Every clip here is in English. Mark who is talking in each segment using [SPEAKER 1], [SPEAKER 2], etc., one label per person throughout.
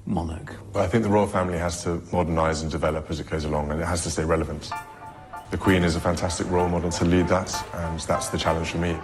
[SPEAKER 1] monarch?
[SPEAKER 2] I think the royal family has to modernise and develop as it goes along, and it has to stay relevant. The Queen is a fantastic role model to lead that, and that's the challenge for me.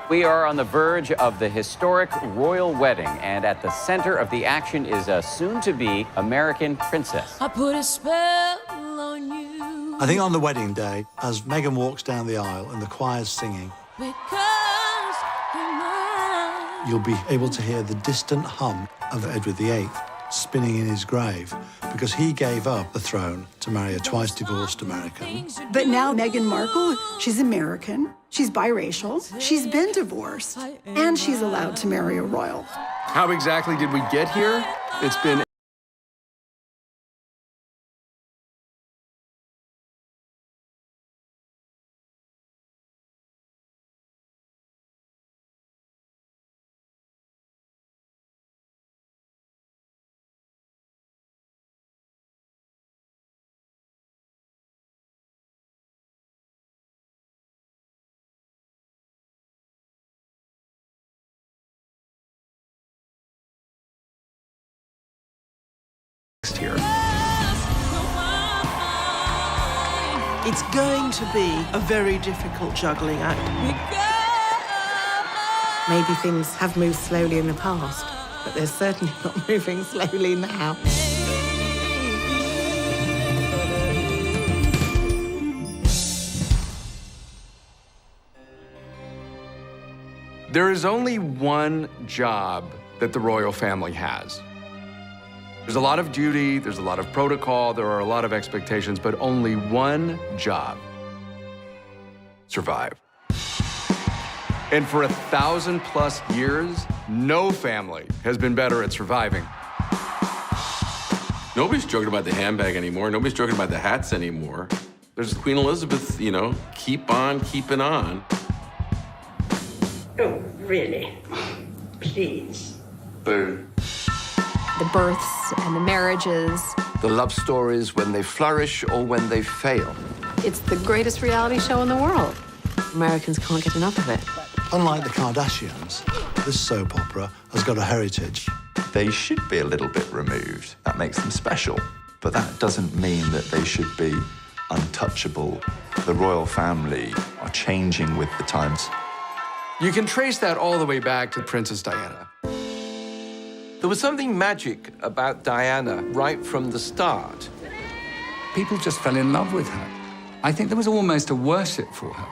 [SPEAKER 3] We are on the verge of the historic royal wedding, and at the center of the action is a soon-to-be American princess.
[SPEAKER 4] I put a spell on you.
[SPEAKER 1] I think on the wedding day, as Meghan walks down the aisle and the choir's singing,
[SPEAKER 4] Because you're mine.
[SPEAKER 1] you'll be able to hear the distant hum of Edward VIII spinning in his grave, because he gave up the throne to marry a twice-divorced American.
[SPEAKER 5] But now Meghan Markle, she's American, she's biracial, she's been divorced, and she's allowed to marry a royal.
[SPEAKER 6] How exactly did we get here? It's been here.
[SPEAKER 7] It's going to be a very difficult juggling act.
[SPEAKER 8] Maybe things have moved slowly in the past, but they're certainly not moving slowly now.
[SPEAKER 6] There is only one job that the royal family has. There's a lot of duty, there's a lot of protocol, there are a lot of expectations, but only one job: survive. And for 1,000+ years, no family has been better at surviving.
[SPEAKER 9] Nobody's joking about the handbag anymore. Nobody's joking about the hats anymore. There's Queen Elizabeth, you know, keep on keeping on.
[SPEAKER 10] Oh, really? Please.
[SPEAKER 9] Boo.
[SPEAKER 11] The births and the marriages.
[SPEAKER 12] The love stories when they flourish or when they fail.
[SPEAKER 11] It's the greatest reality show in the world. Americans can't get enough of it.
[SPEAKER 1] Unlike the Kardashians, this soap opera has got a heritage.
[SPEAKER 13] They should be a little bit removed. That makes them special. But that doesn't mean that they should be untouchable. The royal family are changing with the times.
[SPEAKER 6] You can trace that all the way back to Princess Diana.
[SPEAKER 12] There was something magic about Diana right from the start.
[SPEAKER 14] People just fell in love with her. I think there was almost a worship for her.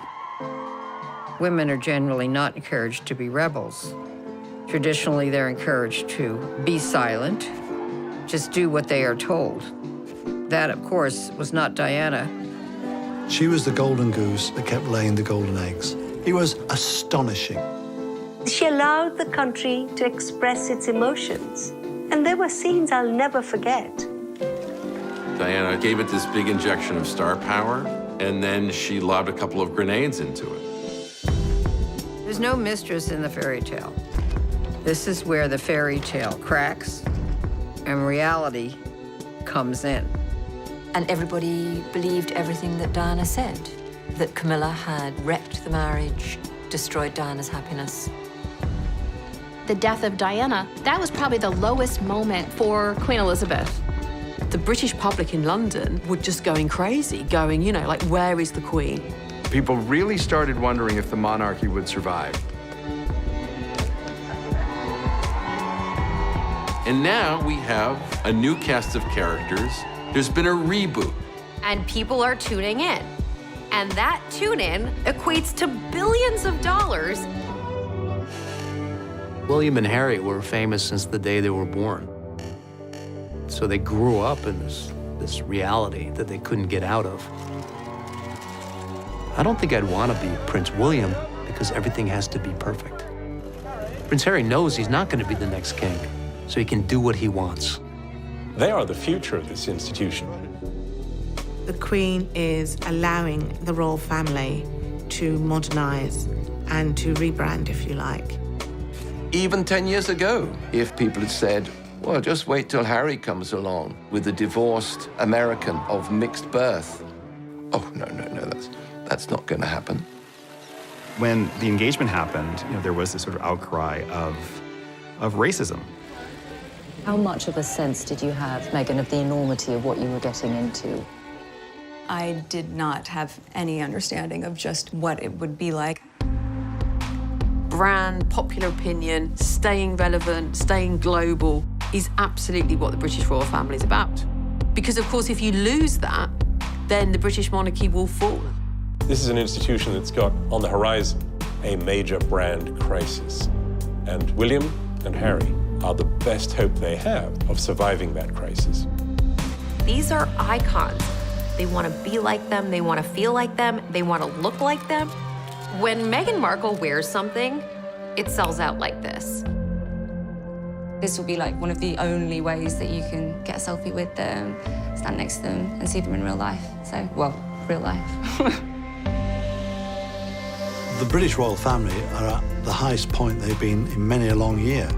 [SPEAKER 15] Women are generally not encouraged to be rebels. Traditionally, they're encouraged to be silent, just do what they are told. That, of course, was not Diana.
[SPEAKER 1] She was the golden goose that kept laying the golden eggs. It was astonishing.
[SPEAKER 10] She allowed the country to express its emotions. And there were scenes I'll never forget.
[SPEAKER 9] Diana gave it this big injection of star power, and then she lobbed a couple of grenades into it.
[SPEAKER 15] There's no mistress in the fairy tale. This is where the fairy tale cracks and reality comes in.
[SPEAKER 16] And everybody believed everything that Diana said, that Camilla had wrecked the marriage, destroyed Diana's happiness.
[SPEAKER 11] The death of Diana, that was probably the lowest moment for Queen Elizabeth. The British public in London were just going crazy, going, you know, like, where is the Queen?
[SPEAKER 6] People really started wondering if the monarchy would survive.
[SPEAKER 9] And now we have a new cast of characters. There's been a reboot.
[SPEAKER 11] And people are tuning in. And that tune-in equates to billions of dollars.
[SPEAKER 17] William and Harry were famous since the day they were born. So they grew up in this reality that they couldn't get out of. I don't think I'd want to be Prince William because everything has to be perfect. Prince Harry knows he's not going to be the next king, so he can do what he wants.
[SPEAKER 18] They are the future of this institution.
[SPEAKER 8] The Queen is allowing the royal family to modernize and to rebrand, if you like.
[SPEAKER 12] Even 10 years ago, if people had said, well, just wait till Harry comes along with a divorced American of mixed birth. Oh, no, that's not going to happen.
[SPEAKER 19] When the engagement happened, there was this sort of outcry of of racism.
[SPEAKER 20] How much of a sense did you have, Meghan, of the enormity of what you were getting into?
[SPEAKER 21] I did not have any understanding of just what it would be like.
[SPEAKER 11] Brand, popular opinion, staying relevant, staying global is absolutely what the British royal family is about. Because, of course, if you lose that, then the British monarchy will fall.
[SPEAKER 18] This is an institution that's got on the horizon a major brand crisis. And William and Harry are the best hope they have of surviving that crisis.
[SPEAKER 22] These are icons. They want to be like them, they want to feel like them, they want to look like them. When Meghan Markle wears something, it sells out like this.
[SPEAKER 23] This will be like one of the only ways that you can get a selfie with them, stand next to them and see them in real life. So, well, real life.
[SPEAKER 1] The British royal family are at the highest point they've been in many a long year.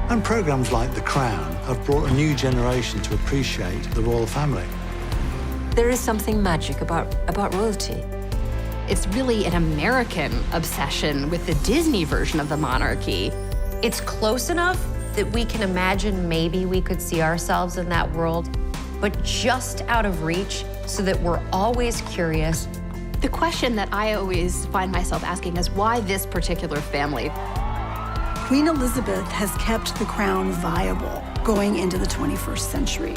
[SPEAKER 1] And programmes like The Crown have brought a new generation to appreciate the royal family.
[SPEAKER 16] There is something magic about royalty.
[SPEAKER 11] It's really an American obsession with the Disney version of the monarchy.
[SPEAKER 22] It's close enough that we can imagine maybe we could see ourselves in that world, but just out of reach so that we're always curious.
[SPEAKER 11] The question that I always find myself asking is why this particular family?
[SPEAKER 5] Queen Elizabeth has kept the crown viable going into the 21st century.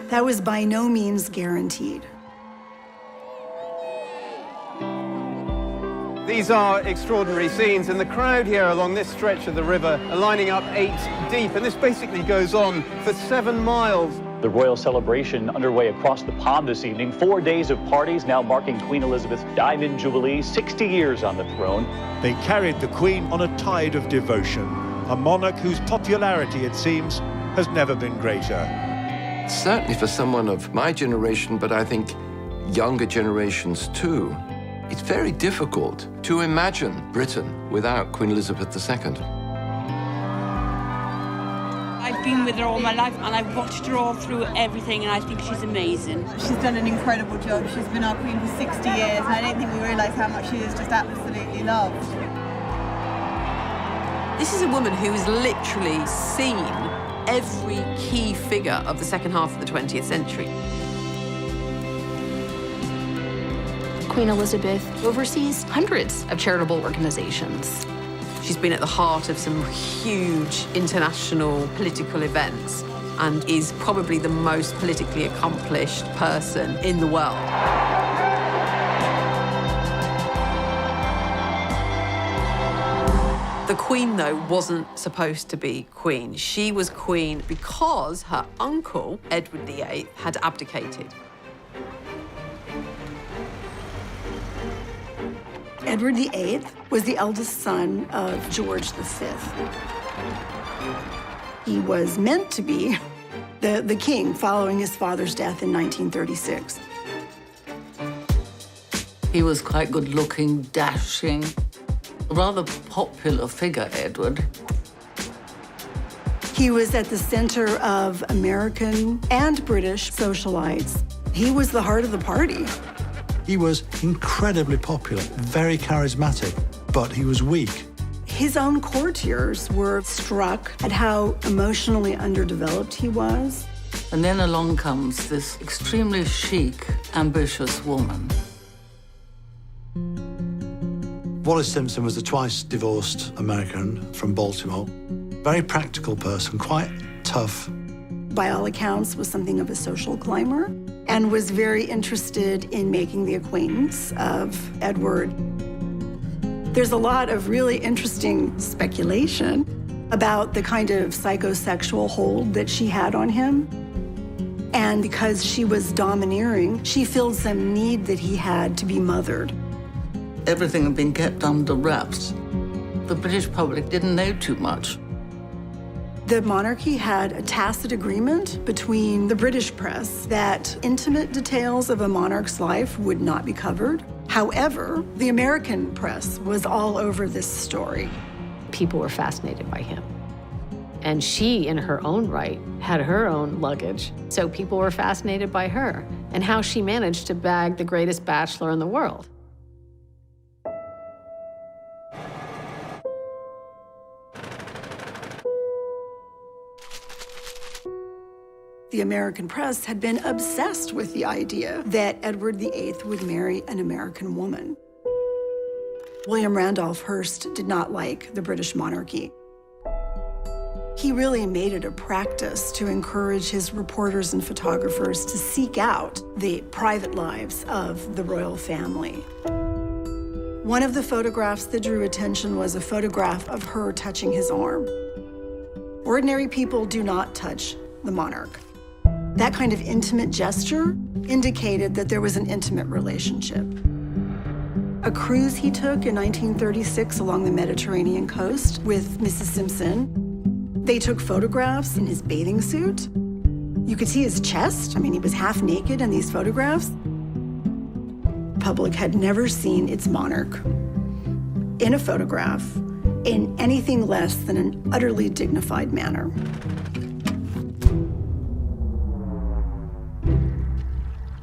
[SPEAKER 5] That was by no means guaranteed.
[SPEAKER 24] These are extraordinary scenes, and the crowd here along this stretch of the river are lining up 8 deep, and this basically goes on for 7 miles.
[SPEAKER 25] The royal celebration underway across the pond this evening. 4 days of parties now marking Queen Elizabeth's Diamond Jubilee, 60 years on the throne.
[SPEAKER 26] They carried the Queen on a tide of devotion, a monarch whose popularity, it seems, has never been greater.
[SPEAKER 12] Certainly for someone of my generation, but I think younger generations too, it's very difficult to imagine Britain without Queen Elizabeth II.
[SPEAKER 27] I've been with her all my life, and I've watched her all through everything, and I think she's amazing.
[SPEAKER 28] She's done an incredible job. She's been our queen for 60 years, and I don't think we realise how much she is just absolutely loved.
[SPEAKER 11] This is a woman who has literally seen every key figure of the second half of the 20th century. Queen Elizabeth oversees hundreds of charitable organizations. She's been at the heart of some huge international political events and is probably the most politically accomplished person in the world. The Queen, though, wasn't supposed to be Queen. She was Queen because her uncle, Edward VIII, had abdicated.
[SPEAKER 5] Edward VIII was the eldest son of George V. He was meant to be the king following his father's death in 1936.
[SPEAKER 29] He was quite good-looking, dashing, a rather popular figure, Edward.
[SPEAKER 5] He was at the center of American and British socialites. He was the heart of the party.
[SPEAKER 1] He was incredibly popular, very charismatic, but he was weak.
[SPEAKER 5] His own courtiers were struck at how emotionally underdeveloped he was.
[SPEAKER 29] And then along comes this extremely chic, ambitious woman.
[SPEAKER 1] Wallis Simpson was a twice-divorced American from Baltimore. Very practical person, quite tough.
[SPEAKER 5] By all accounts, was something of a social climber and was very interested in making the acquaintance of Edward. There's a lot of really interesting speculation about the kind of psychosexual hold that she had on him. And because she was domineering, she filled some need that he had to be mothered.
[SPEAKER 29] Everything had been kept under wraps. The British public didn't know too much.
[SPEAKER 5] The monarchy had a tacit agreement between the British press that intimate details of a monarch's life would not be covered. However, the American press was all over this story.
[SPEAKER 11] People were fascinated by him. And she, in her own right, had her own luggage. So people were fascinated by her and how she managed to bag the greatest bachelor in the world.
[SPEAKER 5] The American press had been obsessed with the idea that Edward VIII would marry an American woman. William Randolph Hearst did not like the British monarchy. He really made it a practice to encourage his reporters and photographers to seek out the private lives of the royal family. One of the photographs that drew attention was a photograph of her touching his arm. Ordinary people do not touch the monarch. That kind of intimate gesture indicated that there was an intimate relationship. A cruise he took in 1936 along the Mediterranean coast with Mrs. Simpson. They took photographs in his bathing suit. You could see his chest. I mean, he was half naked in these photographs. The public had never seen its monarch in a photograph in anything less than an utterly dignified manner.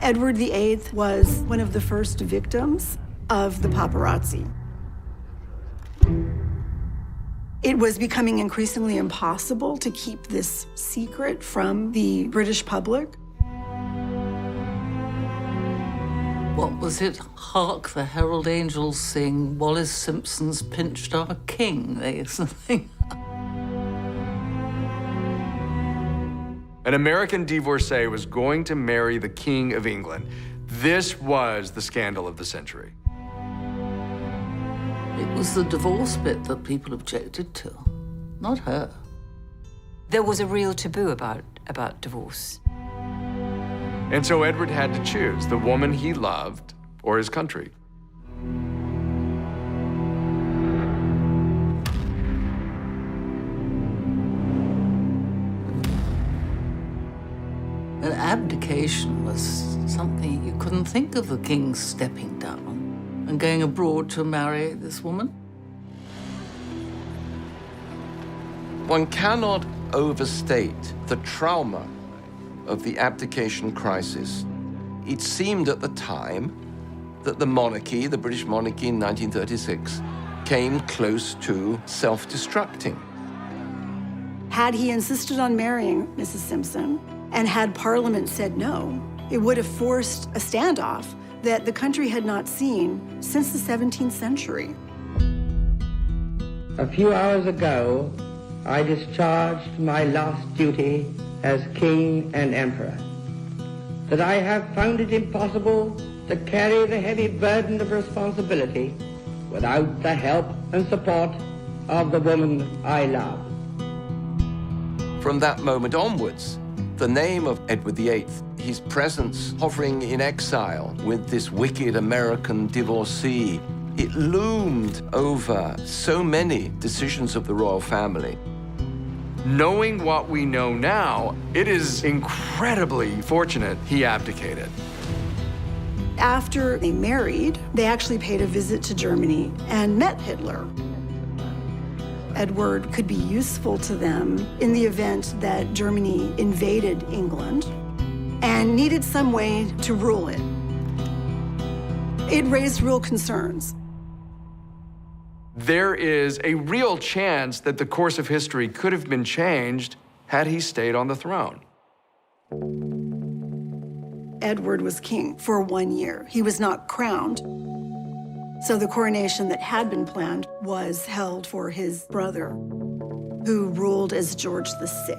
[SPEAKER 5] Edward VIII was one of the first victims of the paparazzi. It was becoming increasingly impossible to keep this secret from the British public.
[SPEAKER 29] What was it? Hark the herald angels sing, Wallis Simpson's pinched our king, they used to think.
[SPEAKER 6] An American divorcee was going to marry the King of England. This was the scandal of the century.
[SPEAKER 29] It was the divorce bit that people objected to, not her.
[SPEAKER 16] There was a real taboo about divorce.
[SPEAKER 6] And so Edward had to choose the woman he loved or his country.
[SPEAKER 29] An abdication was something you couldn't think of the king stepping down and going abroad to marry this woman.
[SPEAKER 12] One cannot overstate the trauma of the abdication crisis. It seemed at the time that the monarchy, the British monarchy in 1936, came close to self-destructing.
[SPEAKER 5] Had he insisted on marrying Mrs. Simpson, and had Parliament said no, it would have forced a standoff that the country had not seen since the 17th century.
[SPEAKER 2] A few hours ago, I discharged my last duty as King and Emperor. That I have found it impossible to carry the heavy burden of responsibility without the help and support of the woman I love.
[SPEAKER 12] From that moment onwards, the name of Edward VIII, his presence hovering in exile with this wicked American divorcee, it loomed over so many decisions of the royal family.
[SPEAKER 6] Knowing what we know now, it is incredibly fortunate he abdicated.
[SPEAKER 5] After they married, they actually paid a visit to Germany and met Hitler. Edward could be useful to them in the event that Germany invaded England and needed some way to rule it. It raised real concerns.
[SPEAKER 6] There is a real chance that the course of history could have been changed had he stayed on the throne.
[SPEAKER 5] Edward was king for 1 year. He was not crowned. So the coronation that had been planned was held for his brother, who ruled as George VI.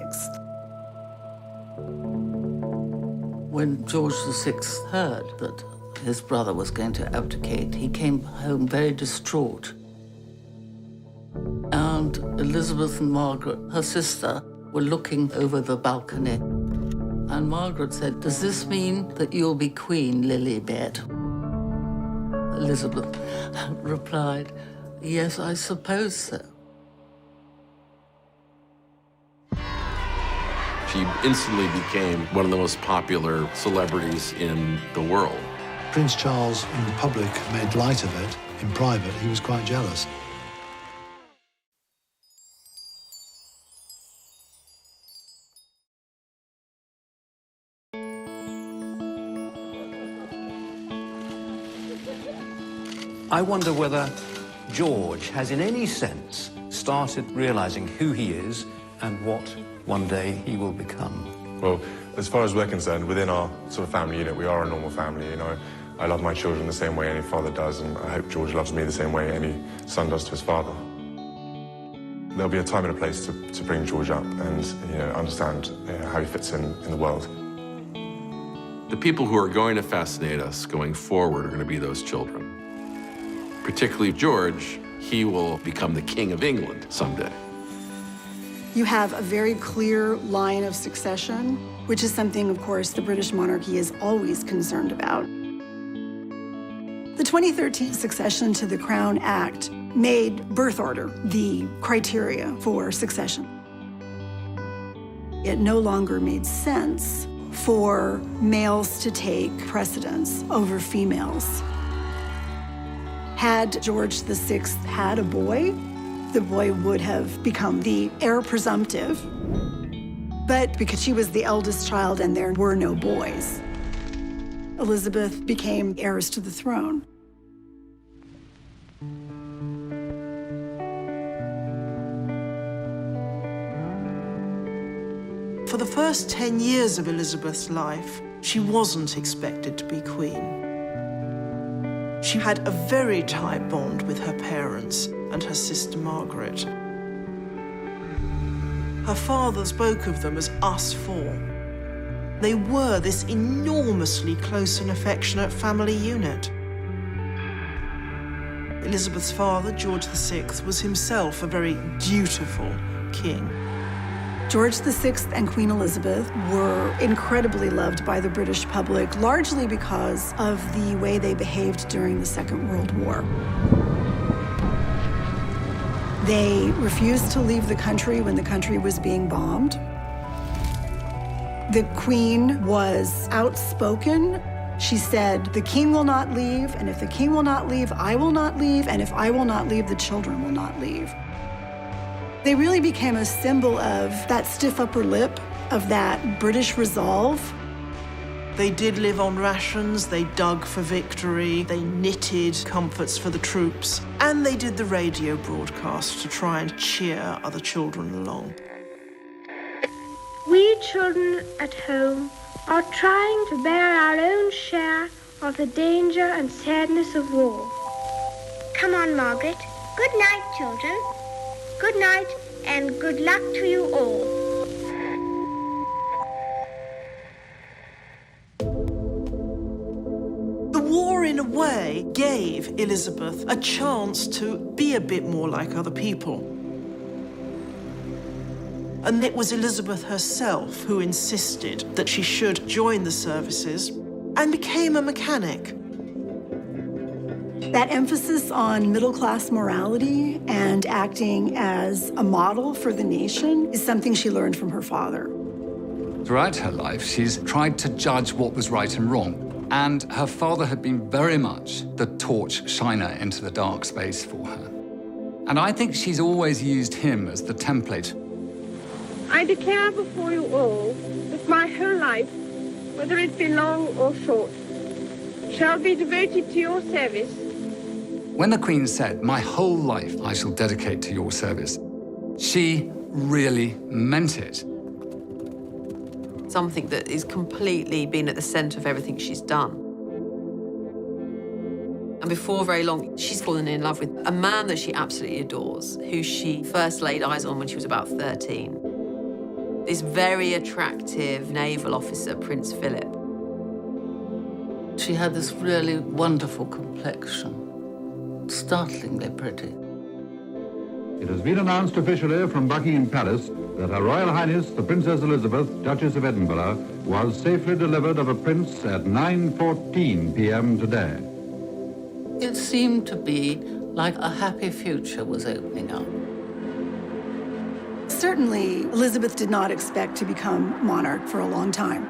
[SPEAKER 29] When George VI heard that his brother was going to abdicate, he came home very distraught. And Elizabeth and Margaret, her sister, were looking over the balcony. And Margaret said, "Does this mean that you'll be Queen, Lilibet?" Elizabeth replied, "Yes, I suppose so."
[SPEAKER 9] She instantly became one of the most popular celebrities in the world.
[SPEAKER 1] Prince Charles in the public made light of it. In private, he was quite jealous.
[SPEAKER 17] I wonder whether George has in any sense started realizing who he is and what one day he will become.
[SPEAKER 3] Well, as far as we're concerned, within our sort of family unit, we are a normal family, you know. I love my children the same way any father does, and I hope George loves me the same way any son does to his father. There'll be a time and a place to bring George up and, you know, understand how he fits in the world.
[SPEAKER 9] The people who are going to fascinate us going forward are going to be those children. Particularly George, he will become the King of England someday.
[SPEAKER 5] You have a very clear line of succession, which is something, of course, the British monarchy is always concerned about. The 2013 Succession to the Crown Act made birth order the criteria for succession. It no longer made sense for males to take precedence over females. Had George VI had a boy, the boy would have become the heir presumptive. But because she was the eldest child and there were no boys, Elizabeth became heiress to the throne.
[SPEAKER 4] For the first 10 years of Elizabeth's life, she wasn't expected to be queen. She had a very tight bond with her parents and her sister Margaret. Her father spoke of them as us four. They were this enormously close and affectionate family unit. Elizabeth's father, George VI, was himself a very dutiful king.
[SPEAKER 5] George VI and Queen Elizabeth were incredibly loved by the British public, largely because of the way they behaved during the Second World War. They refused to leave the country when the country was being bombed. The Queen was outspoken. She said, "The king will not leave, and if the king will not leave, I will not leave, and if I will not leave, the children will not leave." They really became a symbol of that stiff upper lip, of that British resolve.
[SPEAKER 4] They did live on rations, they dug for victory, they knitted comforts for the troops, and they did the radio broadcast to try and cheer other children along.
[SPEAKER 7] We children at home are trying to bear our own share of the danger and sadness of war. Come on, Margaret. Good night, children. Good night, and good luck to you all.
[SPEAKER 4] The war, in a way, gave Elizabeth a chance to be a bit more like other people. And it was Elizabeth herself who insisted that she should join the services and became a mechanic.
[SPEAKER 5] That emphasis on middle-class morality and acting as a model for the nation is something she learned from her father.
[SPEAKER 8] Throughout her life, she's tried to judge what was right and wrong, and her father had been very much the torch shiner into the dark space for her. And I think she's always used him as the template.
[SPEAKER 7] I declare before you all that my whole life, whether it be long or short, shall be devoted to your service.
[SPEAKER 8] When the Queen said, "My whole life I shall dedicate to your service," she really meant it.
[SPEAKER 11] Something that is completely been at the centre of everything she's done. And before very long, she's fallen in love with a man that she absolutely adores, who she first laid eyes on when she was about 13. This very attractive naval officer, Prince Philip.
[SPEAKER 29] She had this really wonderful complexion, startlingly pretty.
[SPEAKER 10] It has been announced officially from Buckingham Palace that Her Royal Highness the Princess Elizabeth, Duchess of Edinburgh, was safely delivered of a prince at 9:14 p.m. today.
[SPEAKER 29] It seemed to be like a happy future was opening up.
[SPEAKER 5] Certainly, Elizabeth did not expect to become monarch for a long time.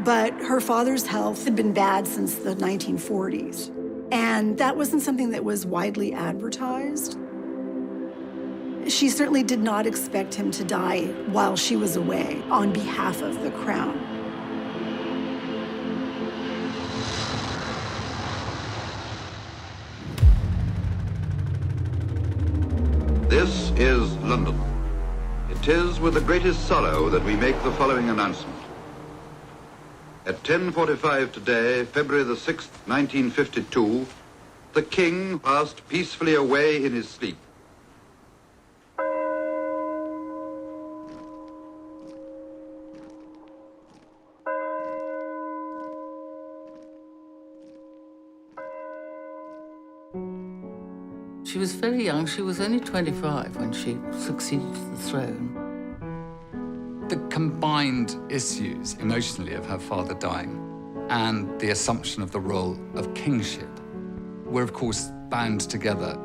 [SPEAKER 5] But her father's health had been bad since the 1940s. And that wasn't something that was widely advertised. She certainly did not expect him to die while she was away on behalf of the crown.
[SPEAKER 13] This is London. It is with the greatest sorrow that we make the following announcement. At 10:45 today, February the 6th, 1952, the King passed peacefully away in his sleep.
[SPEAKER 29] She was very young. She was only 25 when she succeeded to the throne.
[SPEAKER 8] The combined issues emotionally of her father dying and the assumption of the role of kingship were, of course, bound together.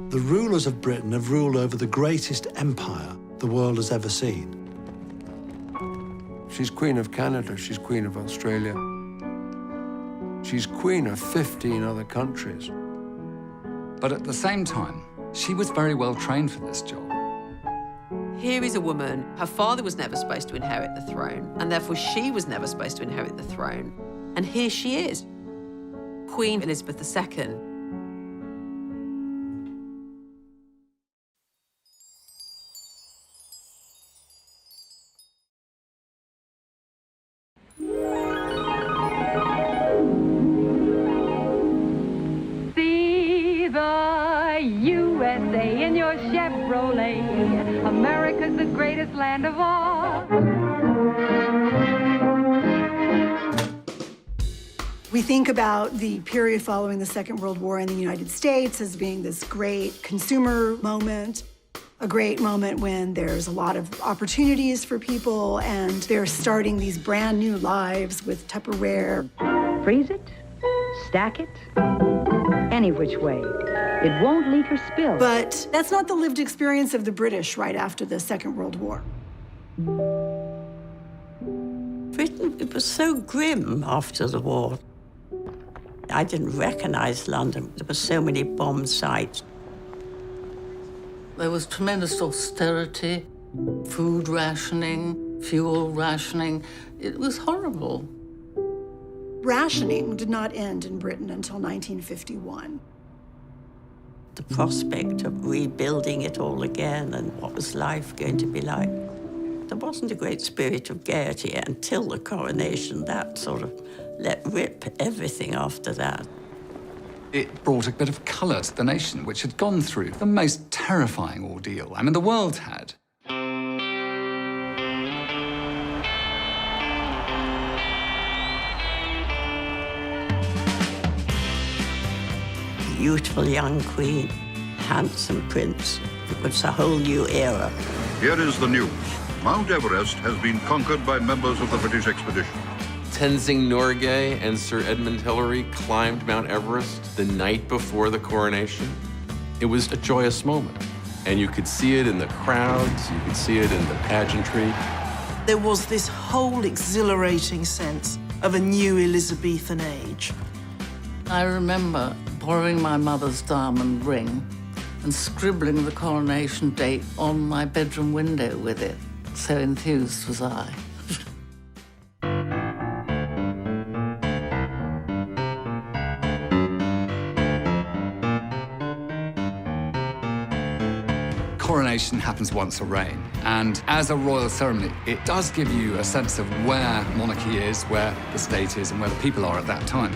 [SPEAKER 1] The rulers of Britain have ruled over the greatest empire the world has ever seen.
[SPEAKER 14] She's Queen of Canada, she's Queen of Australia. She's Queen of 15 other countries.
[SPEAKER 8] But at the same time, she was very well trained for this job.
[SPEAKER 11] Here is a woman, her father was never supposed to inherit the throne, and therefore she was never supposed to inherit the throne. And here she is, Queen Elizabeth II.
[SPEAKER 15] See the USA in your Chevrolet. America's the greatest land of all.
[SPEAKER 5] We think about the period following the Second World War in the United States as being this great consumer moment, a great moment when there's a lot of opportunities for people and they're starting these brand new lives with Tupperware.
[SPEAKER 15] Freeze it, stack it, any which way. It won't leak or spill.
[SPEAKER 5] But that's not the lived experience of the British right after the Second World War.
[SPEAKER 18] Britain, it was so grim after the war. I didn't recognize London. There were so many bomb sites.
[SPEAKER 29] There was tremendous austerity, food rationing, fuel rationing. It was horrible.
[SPEAKER 5] Rationing did not end in Britain until 1951.
[SPEAKER 18] The prospect of rebuilding it all again and what was life going to be like. There wasn't a great spirit of gaiety until the coronation. That sort of let rip everything after that.
[SPEAKER 8] It brought a bit of colour to the nation, which had gone through the most terrifying ordeal. I mean, the world had.
[SPEAKER 18] Beautiful young queen, handsome prince. It was a whole new era.
[SPEAKER 13] Here is the news. Mount Everest has been conquered by members of the British expedition.
[SPEAKER 9] Tenzing Norgay and Sir Edmund Hillary climbed Mount Everest the night before the coronation. It was a joyous moment, and you could see it in the crowds, you could see it in the pageantry.
[SPEAKER 4] There was this whole exhilarating sense of a new Elizabethan age.
[SPEAKER 29] I remember borrowing my mother's diamond ring and scribbling the coronation date on my bedroom window with it. So enthused was I.
[SPEAKER 8] Coronation happens once a reign, and as a royal ceremony, it does give you a sense of where monarchy is, where the state is, and where the people are at that time.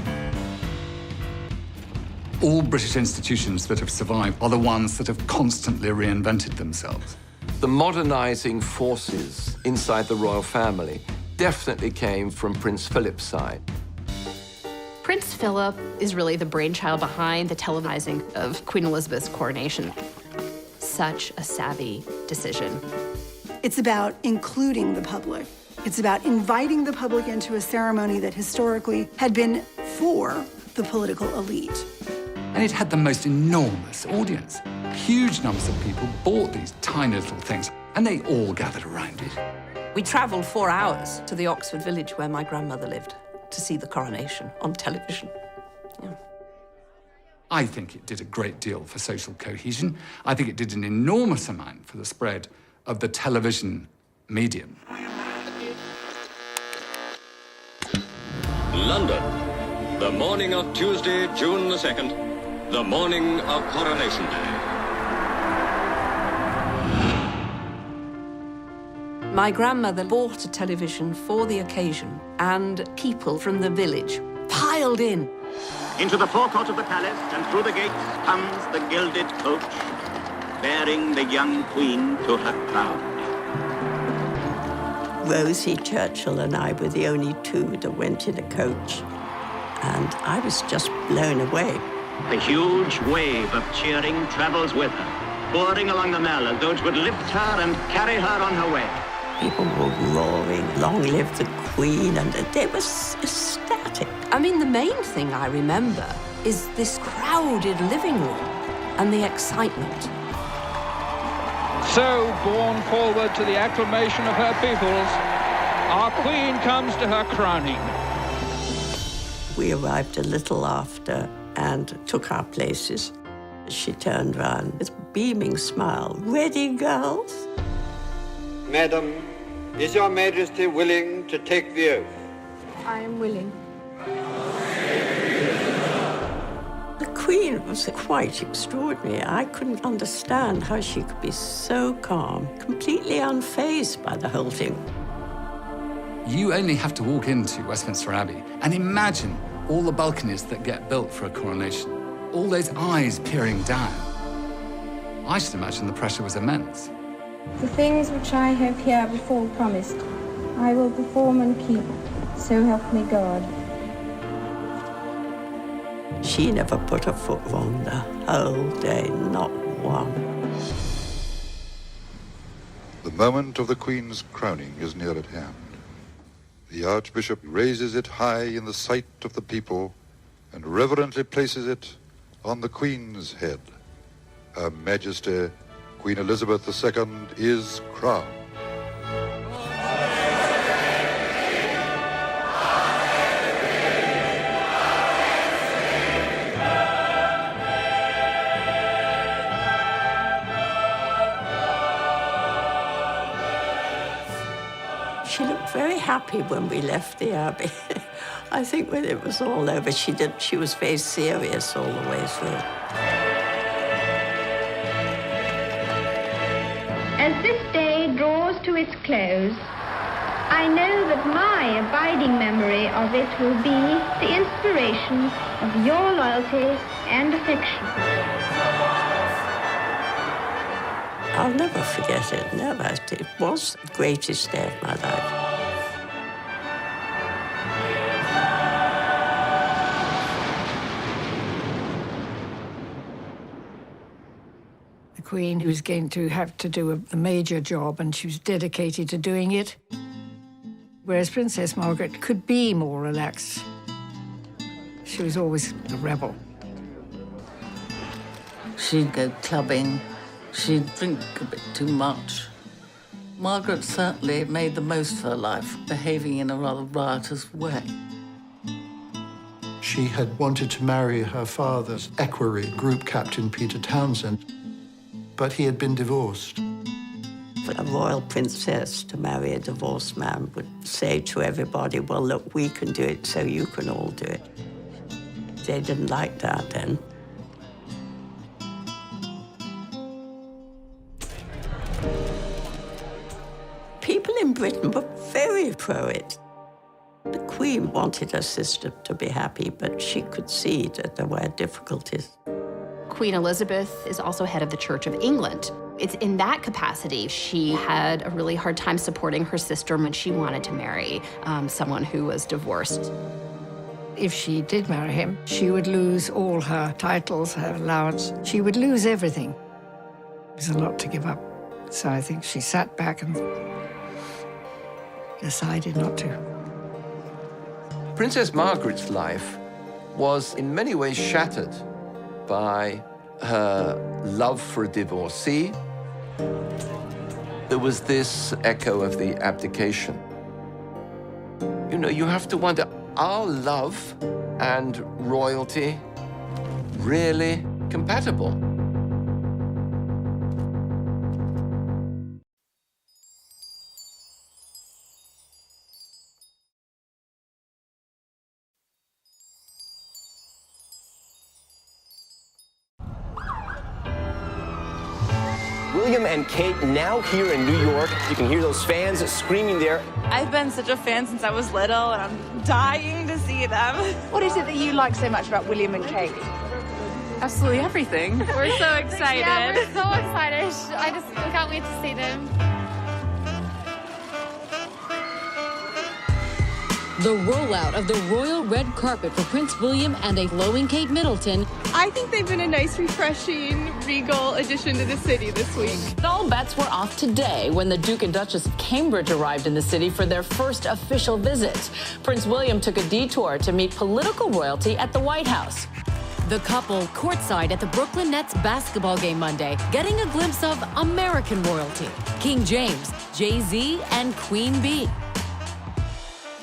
[SPEAKER 8] All British institutions that have survived are the ones that have constantly reinvented themselves.
[SPEAKER 12] The modernizing forces inside the royal family definitely came from Prince Philip's side.
[SPEAKER 11] Prince Philip is really the brainchild behind the televising of Queen Elizabeth's coronation. Such a savvy decision.
[SPEAKER 5] It's about including the public. It's about inviting the public into a ceremony that historically had been for the political elite.
[SPEAKER 8] And it had the most enormous audience. Huge numbers of people bought these tiny little things, and they all gathered around it.
[SPEAKER 19] We travelled 4 hours to the Oxford village where my grandmother lived to see the coronation on television. Yeah.
[SPEAKER 8] I think it did a great deal for social cohesion. I think it did an enormous amount for the spread of the television medium.
[SPEAKER 20] London, the morning of Tuesday, June the 2nd, the morning of Coronation Day.
[SPEAKER 19] My grandmother bought a television for the occasion, and people from the village piled in.
[SPEAKER 16] Into the forecourt of the palace and through the gates comes the gilded coach, bearing the young queen to her crown.
[SPEAKER 18] Rosie Churchill and I were the only two that went in a coach, and I was just blown away.
[SPEAKER 16] A huge wave of cheering travels with her, pouring along the Mall as though it would lift her and carry her on her way.
[SPEAKER 18] People were roaring, "Long live the Queen," and they were ecstatic.
[SPEAKER 19] I mean, the main thing I remember is this crowded living room and the excitement.
[SPEAKER 21] So, borne forward to the acclamation of her peoples, our Queen comes to her crowning.
[SPEAKER 18] We arrived a little after and took our places. She turned round with a beaming smile. "Ready, girls?"
[SPEAKER 22] Madam, is your Majesty willing to take the oath?
[SPEAKER 7] I am willing.
[SPEAKER 18] The Queen was quite extraordinary. I couldn't understand how she could be so calm, completely unfazed by the whole thing.
[SPEAKER 8] You only have to walk into Westminster Abbey and imagine all the balconies that get built for a coronation, all those eyes peering down. I should imagine the pressure was immense.
[SPEAKER 7] The things which I have herebefore promised, I will perform and keep, so help me God.
[SPEAKER 18] She never put her foot wrong the whole day, not one.
[SPEAKER 13] The moment of the Queen's crowning is near at hand. The Archbishop raises it high in the sight of the people and reverently places it on the Queen's head. Her Majesty, Queen Elizabeth II, is crowned.
[SPEAKER 18] She looked very happy when we left the Abbey. I think when it was all over, she was very serious all the way through.
[SPEAKER 7] As this day draws to its close, I know that my abiding memory of it will be the inspiration of your loyalty and affection.
[SPEAKER 18] I'll never forget it, never. It was the greatest day of my life.
[SPEAKER 23] The Queen was going to have to do a major job, and she was dedicated to doing it, whereas Princess Margaret could be more relaxed. She was always a rebel.
[SPEAKER 29] She'd go clubbing. She'd drink a bit too much. Margaret certainly made the most of her life, behaving in a rather riotous way.
[SPEAKER 1] She had wanted to marry her father's equerry, Group Captain Peter Townsend, but he had been divorced.
[SPEAKER 18] For a royal princess to marry a divorced man would say to everybody, well, look, we can do it, so you can all do it. They didn't like that then. People in Britain were very pro it. The Queen wanted her sister to be happy, but she could see that there were difficulties.
[SPEAKER 11] Queen Elizabeth is also head of the Church of England. It's in that capacity she had a really hard time supporting her sister when she wanted to marry someone who was divorced.
[SPEAKER 23] If she did marry him, she would lose all her titles, her allowance. She would lose everything. It was a lot to give up. So I think she sat back and decided not to.
[SPEAKER 12] Princess Margaret's life was in many ways shattered by her love for a divorcee. There was this echo of the abdication. You know, you have to wonder, are love and royalty really compatible?
[SPEAKER 24] William
[SPEAKER 2] William and Kate now here in New York. You can hear those fans screaming there.
[SPEAKER 3] I've been such a fan since I was little, and I'm dying to see them.
[SPEAKER 6] What is it that you like so much about William and Kate?
[SPEAKER 3] Absolutely everything. We're so excited.
[SPEAKER 17] Yeah, we're so excited. I can't wait to see them.
[SPEAKER 24] The rollout of the royal red carpet for Prince William and a glowing Kate Middleton.
[SPEAKER 3] I think they've been a nice, refreshing, regal addition to the city this week.
[SPEAKER 24] All bets were off today when the Duke and Duchess of Cambridge arrived in the city for their first official visit. Prince William took a detour to meet political royalty at the White House. The couple courtside at the Brooklyn Nets basketball game Monday, getting a glimpse of American royalty. King James, Jay-Z, and Queen Bee.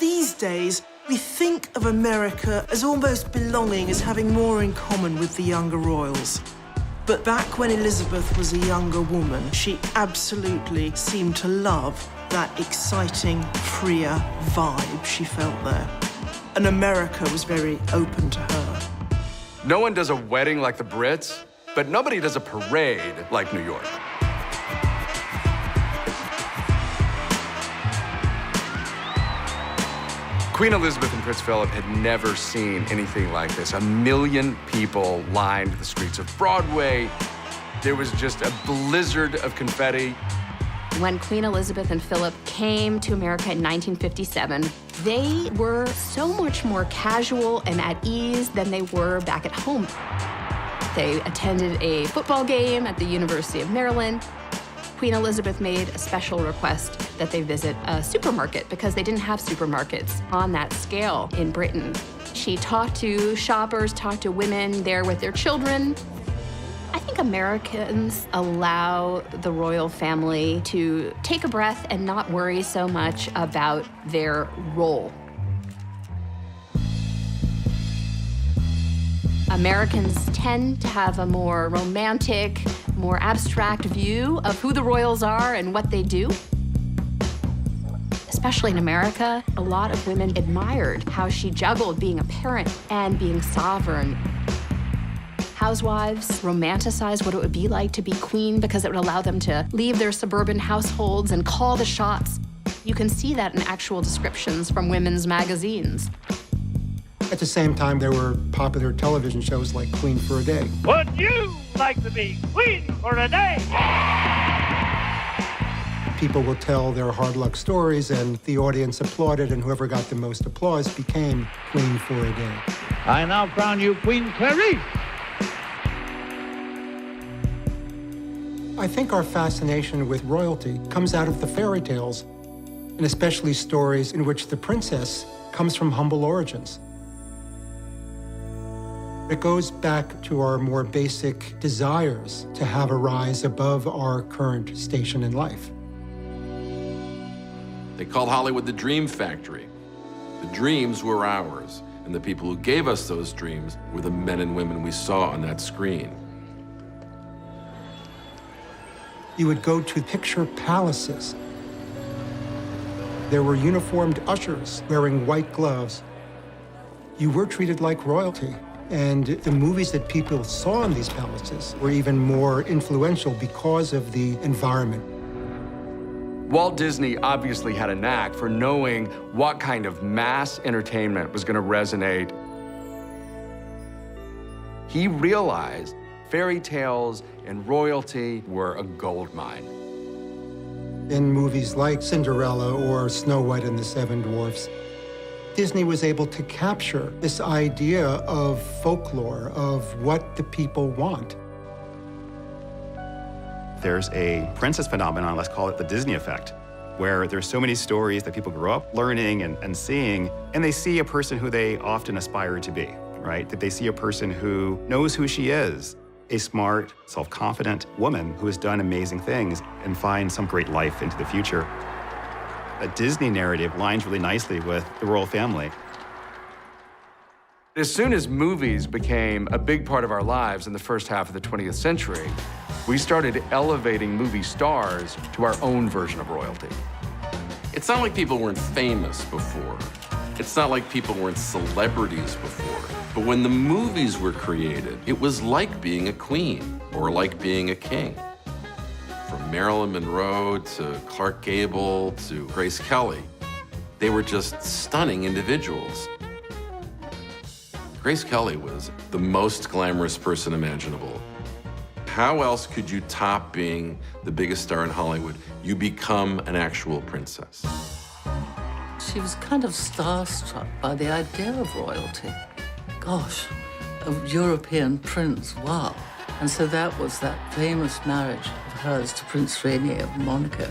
[SPEAKER 4] These days, we think of America as almost belonging, as having more in common with the younger royals. But back when Elizabeth was a younger woman, she absolutely seemed to love that exciting, freer vibe she felt there. And America was very open to her.
[SPEAKER 25] No one does a wedding like the Brits, but nobody does a parade like New York. Queen Elizabeth and Prince Philip had never seen anything like this. 1 million people lined the streets of Broadway. There was just a blizzard of confetti.
[SPEAKER 11] When Queen Elizabeth and Philip came to America in 1957, they were so much more casual and at ease than they were back at home. They attended a football game at the University of Maryland. Queen Elizabeth made a special request that they visit a supermarket because they didn't have supermarkets on that scale in Britain. She talked to shoppers, talked to women there with their children. I think Americans allow the royal family to take a breath and not worry so much about their role. Americans tend to have a more romantic, more abstract view of who the royals are and what they do. Especially in America, a lot of women admired how she juggled being a parent and being sovereign. Housewives romanticized what it would be like to be queen because it would allow them to leave their suburban households and call the shots. You can see that in actual descriptions from women's magazines.
[SPEAKER 26] At the same time, there were popular television shows like Queen for a Day.
[SPEAKER 27] Would you like to be queen for a day?
[SPEAKER 26] People will tell their hard luck stories, and the audience applauded, and whoever got the most applause became Queen for a Day.
[SPEAKER 27] I now crown you Queen Clarice.
[SPEAKER 26] I think our fascination with royalty comes out of the fairy tales, and especially stories in which the princess comes from humble origins. It goes back to our more basic desires to have a rise above our current station in life.
[SPEAKER 9] They called Hollywood the Dream Factory. The dreams were ours, and the people who gave us those dreams were the men and women we saw on that screen.
[SPEAKER 26] You would go to picture palaces. There were uniformed ushers wearing white gloves. You were treated like royalty. And the movies that people saw in these palaces were even more influential because of the environment.
[SPEAKER 25] Walt Disney obviously had a knack for knowing what kind of mass entertainment was going to resonate. He realized fairy tales and royalty were a gold mine.
[SPEAKER 26] In movies like Cinderella or Snow White and the Seven Dwarfs, Disney was able to capture this idea of folklore, of what the people want.
[SPEAKER 28] There's a princess phenomenon, let's call it the Disney effect, where there's so many stories that people grow up learning and seeing, and they see a person who they often aspire to be, right? That they see a person who knows who she is, a smart, self-confident woman who has done amazing things and finds some great life into the future. A Disney narrative lines really nicely with the royal family.
[SPEAKER 25] As soon as movies became a big part of our lives in the first half of the 20th century, we started elevating movie stars to our own version of royalty.
[SPEAKER 9] It's not like people weren't famous before. It's not like people weren't celebrities before. But when the movies were created, it was like being a queen or like being a king. From Marilyn Monroe to Clark Gable to Grace Kelly. They were just stunning individuals. Grace Kelly was the most glamorous person imaginable. How else could you top being the biggest star in Hollywood? You become an actual princess.
[SPEAKER 29] She was kind of starstruck by the idea of royalty. Gosh, a European prince, wow. And so that was that famous marriage of hers to Prince Rainier of Monaco.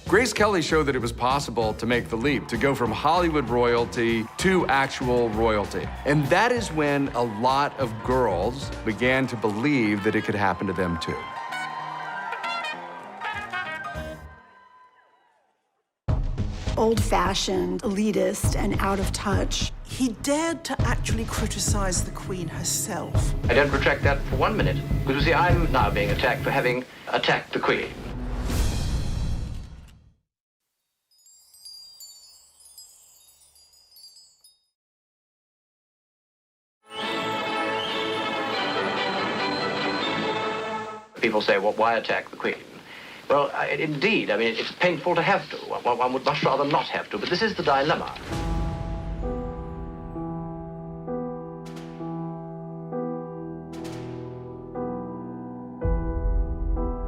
[SPEAKER 25] Grace Kelly showed that it was possible to make the leap, to go from Hollywood royalty to actual royalty. And that is when a lot of girls began to believe that it could happen to them too.
[SPEAKER 5] Old-fashioned, elitist, and out of touch.
[SPEAKER 4] He dared to actually criticize the Queen herself.
[SPEAKER 10] I don't retract that for 1 minute. Because, you see, I'm now being attacked for having attacked the Queen. People say, well, why attack the Queen? Well, indeed, I mean, it's painful to have to. One would much rather not have to, but this is the dilemma.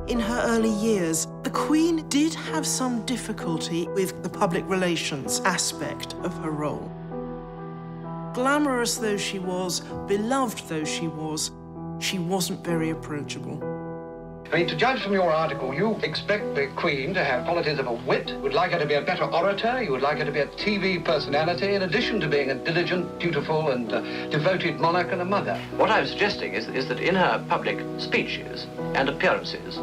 [SPEAKER 4] In her early years, the Queen did have some difficulty with the public relations aspect of her role. Glamorous though she was, beloved though she wasn't very approachable.
[SPEAKER 14] I mean, to judge from your article, you expect the Queen to have qualities of a wit. You would like her to be a better orator. You would like her to be a TV personality, in addition to being a diligent, dutiful, and devoted monarch and a mother.
[SPEAKER 10] What I'm suggesting is that in her public speeches and appearances,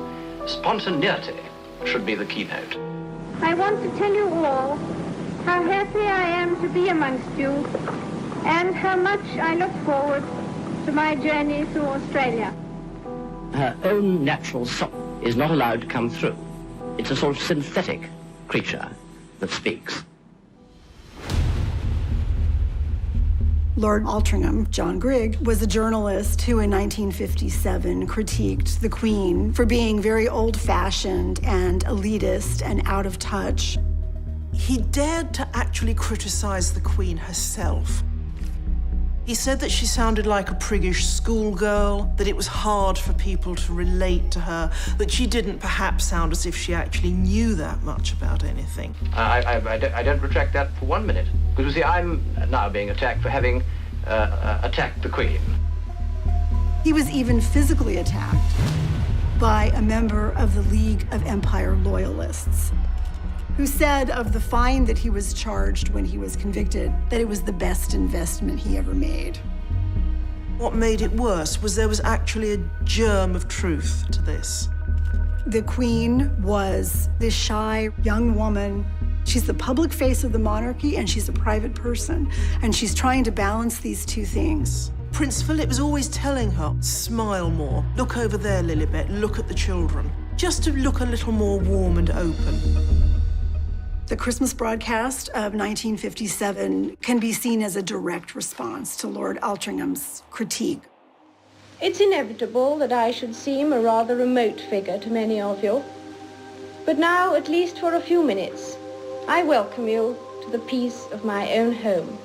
[SPEAKER 10] spontaneity should be the keynote.
[SPEAKER 7] I want to tell you all how happy I am to be amongst you and how much I look forward to my journey through Australia.
[SPEAKER 10] Her own natural soul is not allowed to come through. It's a sort of synthetic creature that speaks.
[SPEAKER 5] Lord Altrincham, John Grigg, was a journalist who in 1957 critiqued the Queen for being very old-fashioned and elitist and out of touch.
[SPEAKER 4] He dared to actually criticize the Queen herself. He said that she sounded like a priggish schoolgirl, that it was hard for people to relate to her, that she didn't perhaps sound as if she actually knew that much about anything.
[SPEAKER 10] I don't retract that for 1 minute. Because, you see, I'm now being attacked for having attacked the Queen.
[SPEAKER 5] He was even physically attacked by a member of the League of Empire Loyalists, who said of the fine that he was charged when he was convicted that it was the best investment he ever made.
[SPEAKER 4] What made it worse was there was actually a germ of truth to this.
[SPEAKER 5] The Queen was this shy young woman. She's the public face of the monarchy and she's a private person, and she's trying to balance these two things.
[SPEAKER 4] Prince Philip was always telling her, smile more, look over there, Lilibet, look at the children, just to look a little more warm and open.
[SPEAKER 5] The Christmas broadcast of 1957 can be seen as a direct response to Lord Altrincham's critique.
[SPEAKER 7] It's inevitable that I should seem a rather remote figure to many of you. But now, at least for a few minutes, I welcome you to the peace of my own home.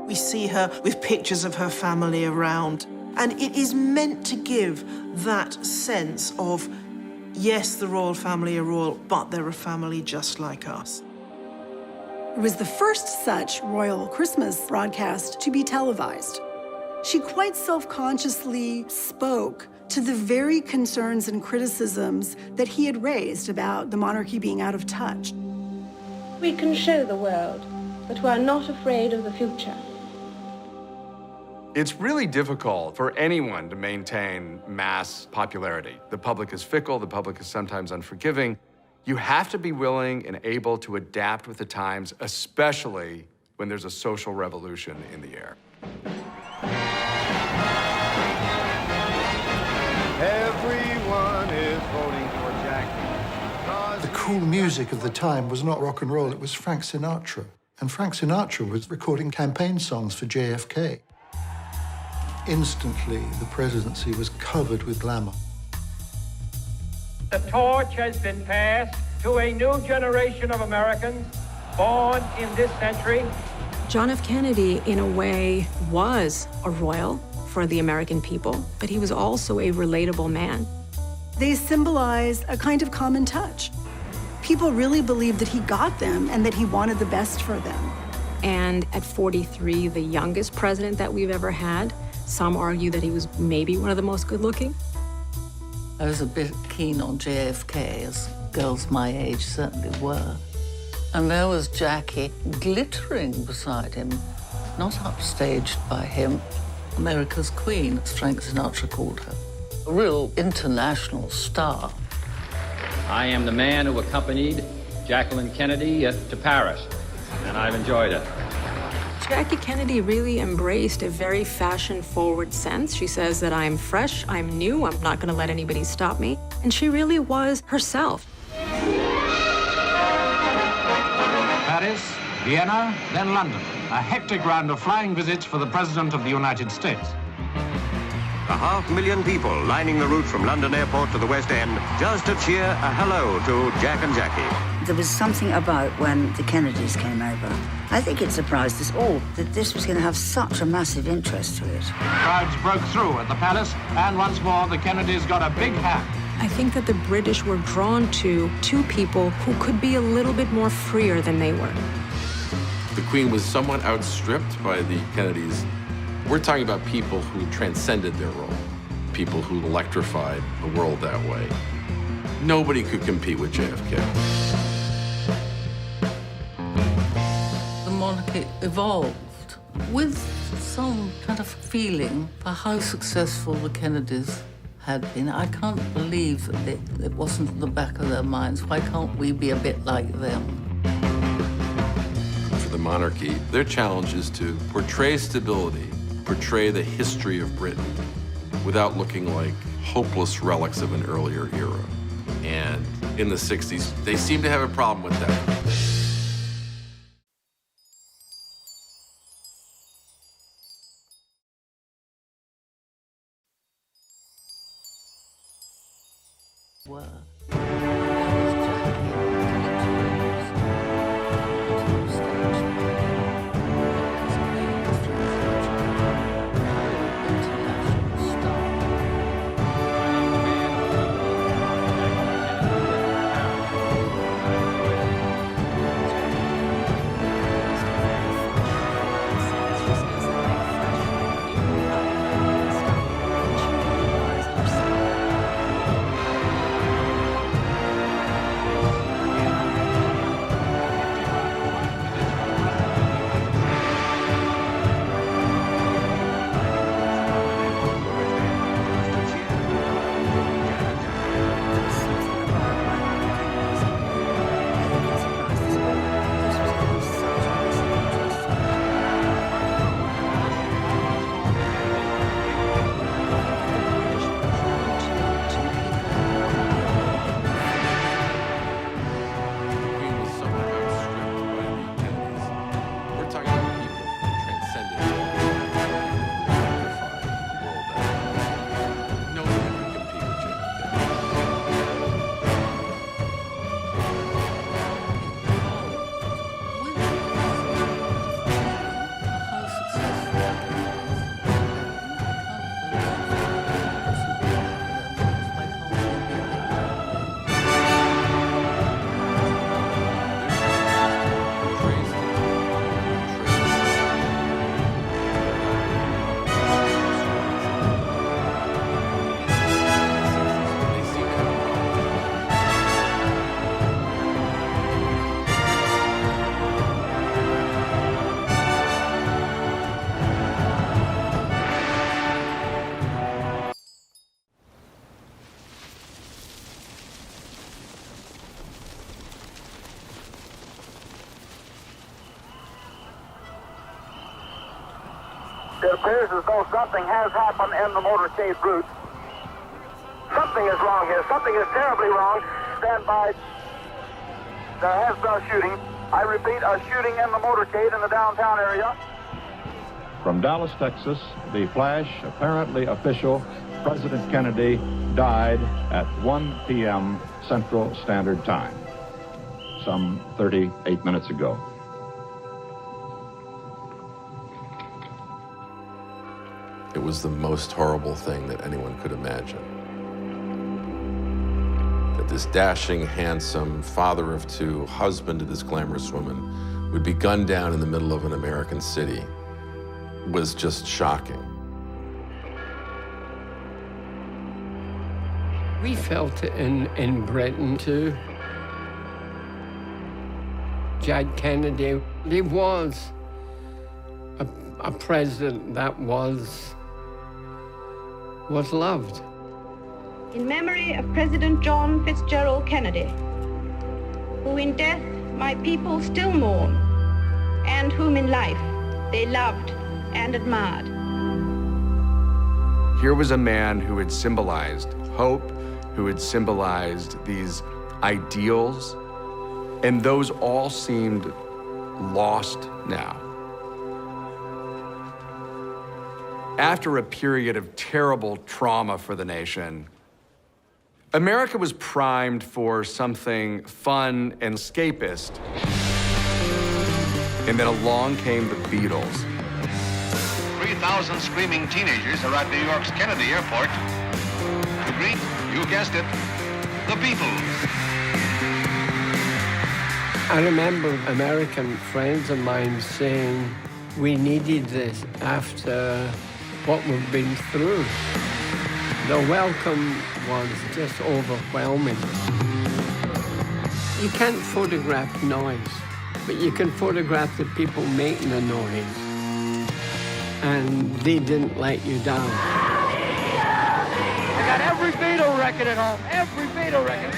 [SPEAKER 4] We see her with pictures of her family around, and it is meant to give that sense of, yes, the royal family are royal, but they're a family just like us.
[SPEAKER 5] It was the first such royal Christmas broadcast to be televised. She quite self-consciously spoke to the very concerns and criticisms that he had raised about the monarchy being out of touch.
[SPEAKER 7] We can show the world that we are not afraid of the future.
[SPEAKER 25] It's really difficult for anyone to maintain mass popularity. The public is fickle, the public is sometimes unforgiving. You have to be willing and able to adapt with the times, especially when there's a social revolution in the air.
[SPEAKER 15] Everyone is voting for Jack.
[SPEAKER 1] The cool music of the time was not rock and roll, it was Frank Sinatra. And Frank Sinatra was recording campaign songs for JFK. Instantly, the presidency was covered with glamour.
[SPEAKER 27] The torch has been passed to a new generation of Americans born in this century.
[SPEAKER 8] John F. Kennedy, in a way, was a royal for the American people, but he was also a relatable man.
[SPEAKER 5] They symbolize a kind of common touch. People really believed that he got them and that he wanted the best for them.
[SPEAKER 8] And at 43, the youngest president that we've ever had, some argue that he was maybe one of the most good-looking.
[SPEAKER 29] I was a bit keen on JFK, as girls my age certainly were. And there was Jackie glittering beside him, not upstaged by him. America's Queen, as Frank Sinatra called her. A real international star.
[SPEAKER 13] I am the man who accompanied Jacqueline Kennedy to Paris, and I've enjoyed it.
[SPEAKER 8] Jackie Kennedy really embraced a very fashion-forward sense. She says that I'm fresh, I'm new, I'm not gonna let anybody stop me. And she really was herself.
[SPEAKER 16] Paris, Vienna, then London. A hectic round of flying visits for the President of the United States.
[SPEAKER 18] 500,000 people lining the route from London Airport to the West End just to cheer a hello to Jack and Jackie.
[SPEAKER 19] There was something about when the Kennedys came over. I think it surprised us all that this was going to have such a massive interest to it.
[SPEAKER 16] Crowds broke through at the palace, and once more the Kennedys got a big hand.
[SPEAKER 8] I think that the British were drawn to two people who could be a little bit more freer than they were.
[SPEAKER 9] The Queen was somewhat outstripped by the Kennedys. We're talking about people who transcended their role, people who electrified the world that way. Nobody could compete with JFK.
[SPEAKER 29] The monarchy evolved with some kind of feeling for how successful the Kennedys had been. I can't believe that it wasn't in the back of their minds. Why can't we be a bit like them?
[SPEAKER 9] For the monarchy, their challenge is to portray stability, portray the history of Britain without looking like hopeless relics of an earlier era. And in the 60s, they seem to have a problem with that.
[SPEAKER 20] It appears as though something has happened in the motorcade route. Something is wrong here. Something is terribly wrong. Stand by. There has been a shooting. I repeat, a shooting in the motorcade in the downtown area.
[SPEAKER 21] From Dallas, Texas, the flash, apparently official,
[SPEAKER 2] President Kennedy died at 1 p.m. Central Standard Time, some 38 minutes ago.
[SPEAKER 9] It was the most horrible thing that anyone could imagine. That this dashing, handsome, father of two, husband to this glamorous woman would be gunned down in the middle of an American city was just shocking.
[SPEAKER 3] We felt it in Britain too. Jack Kennedy, he was a president that was loved.
[SPEAKER 6] In memory of President John Fitzgerald Kennedy, who in death my people still mourn, and whom in life they loved and admired.
[SPEAKER 25] Here was a man who had symbolized hope, who had symbolized these ideals, and those all seemed lost now. After a period of terrible trauma for the nation, America was primed for something fun and escapist. And then along came the Beatles.
[SPEAKER 12] 3,000 screaming teenagers are at New York's Kennedy Airport to greet, you guessed it, the Beatles.
[SPEAKER 3] I remember American friends of mine saying, we needed this after what we've been through. The welcome was just overwhelming. You can't photograph noise, but you can photograph the people making the noise. And they didn't let you down.
[SPEAKER 27] I got every Beatle record at home, every Beatle record.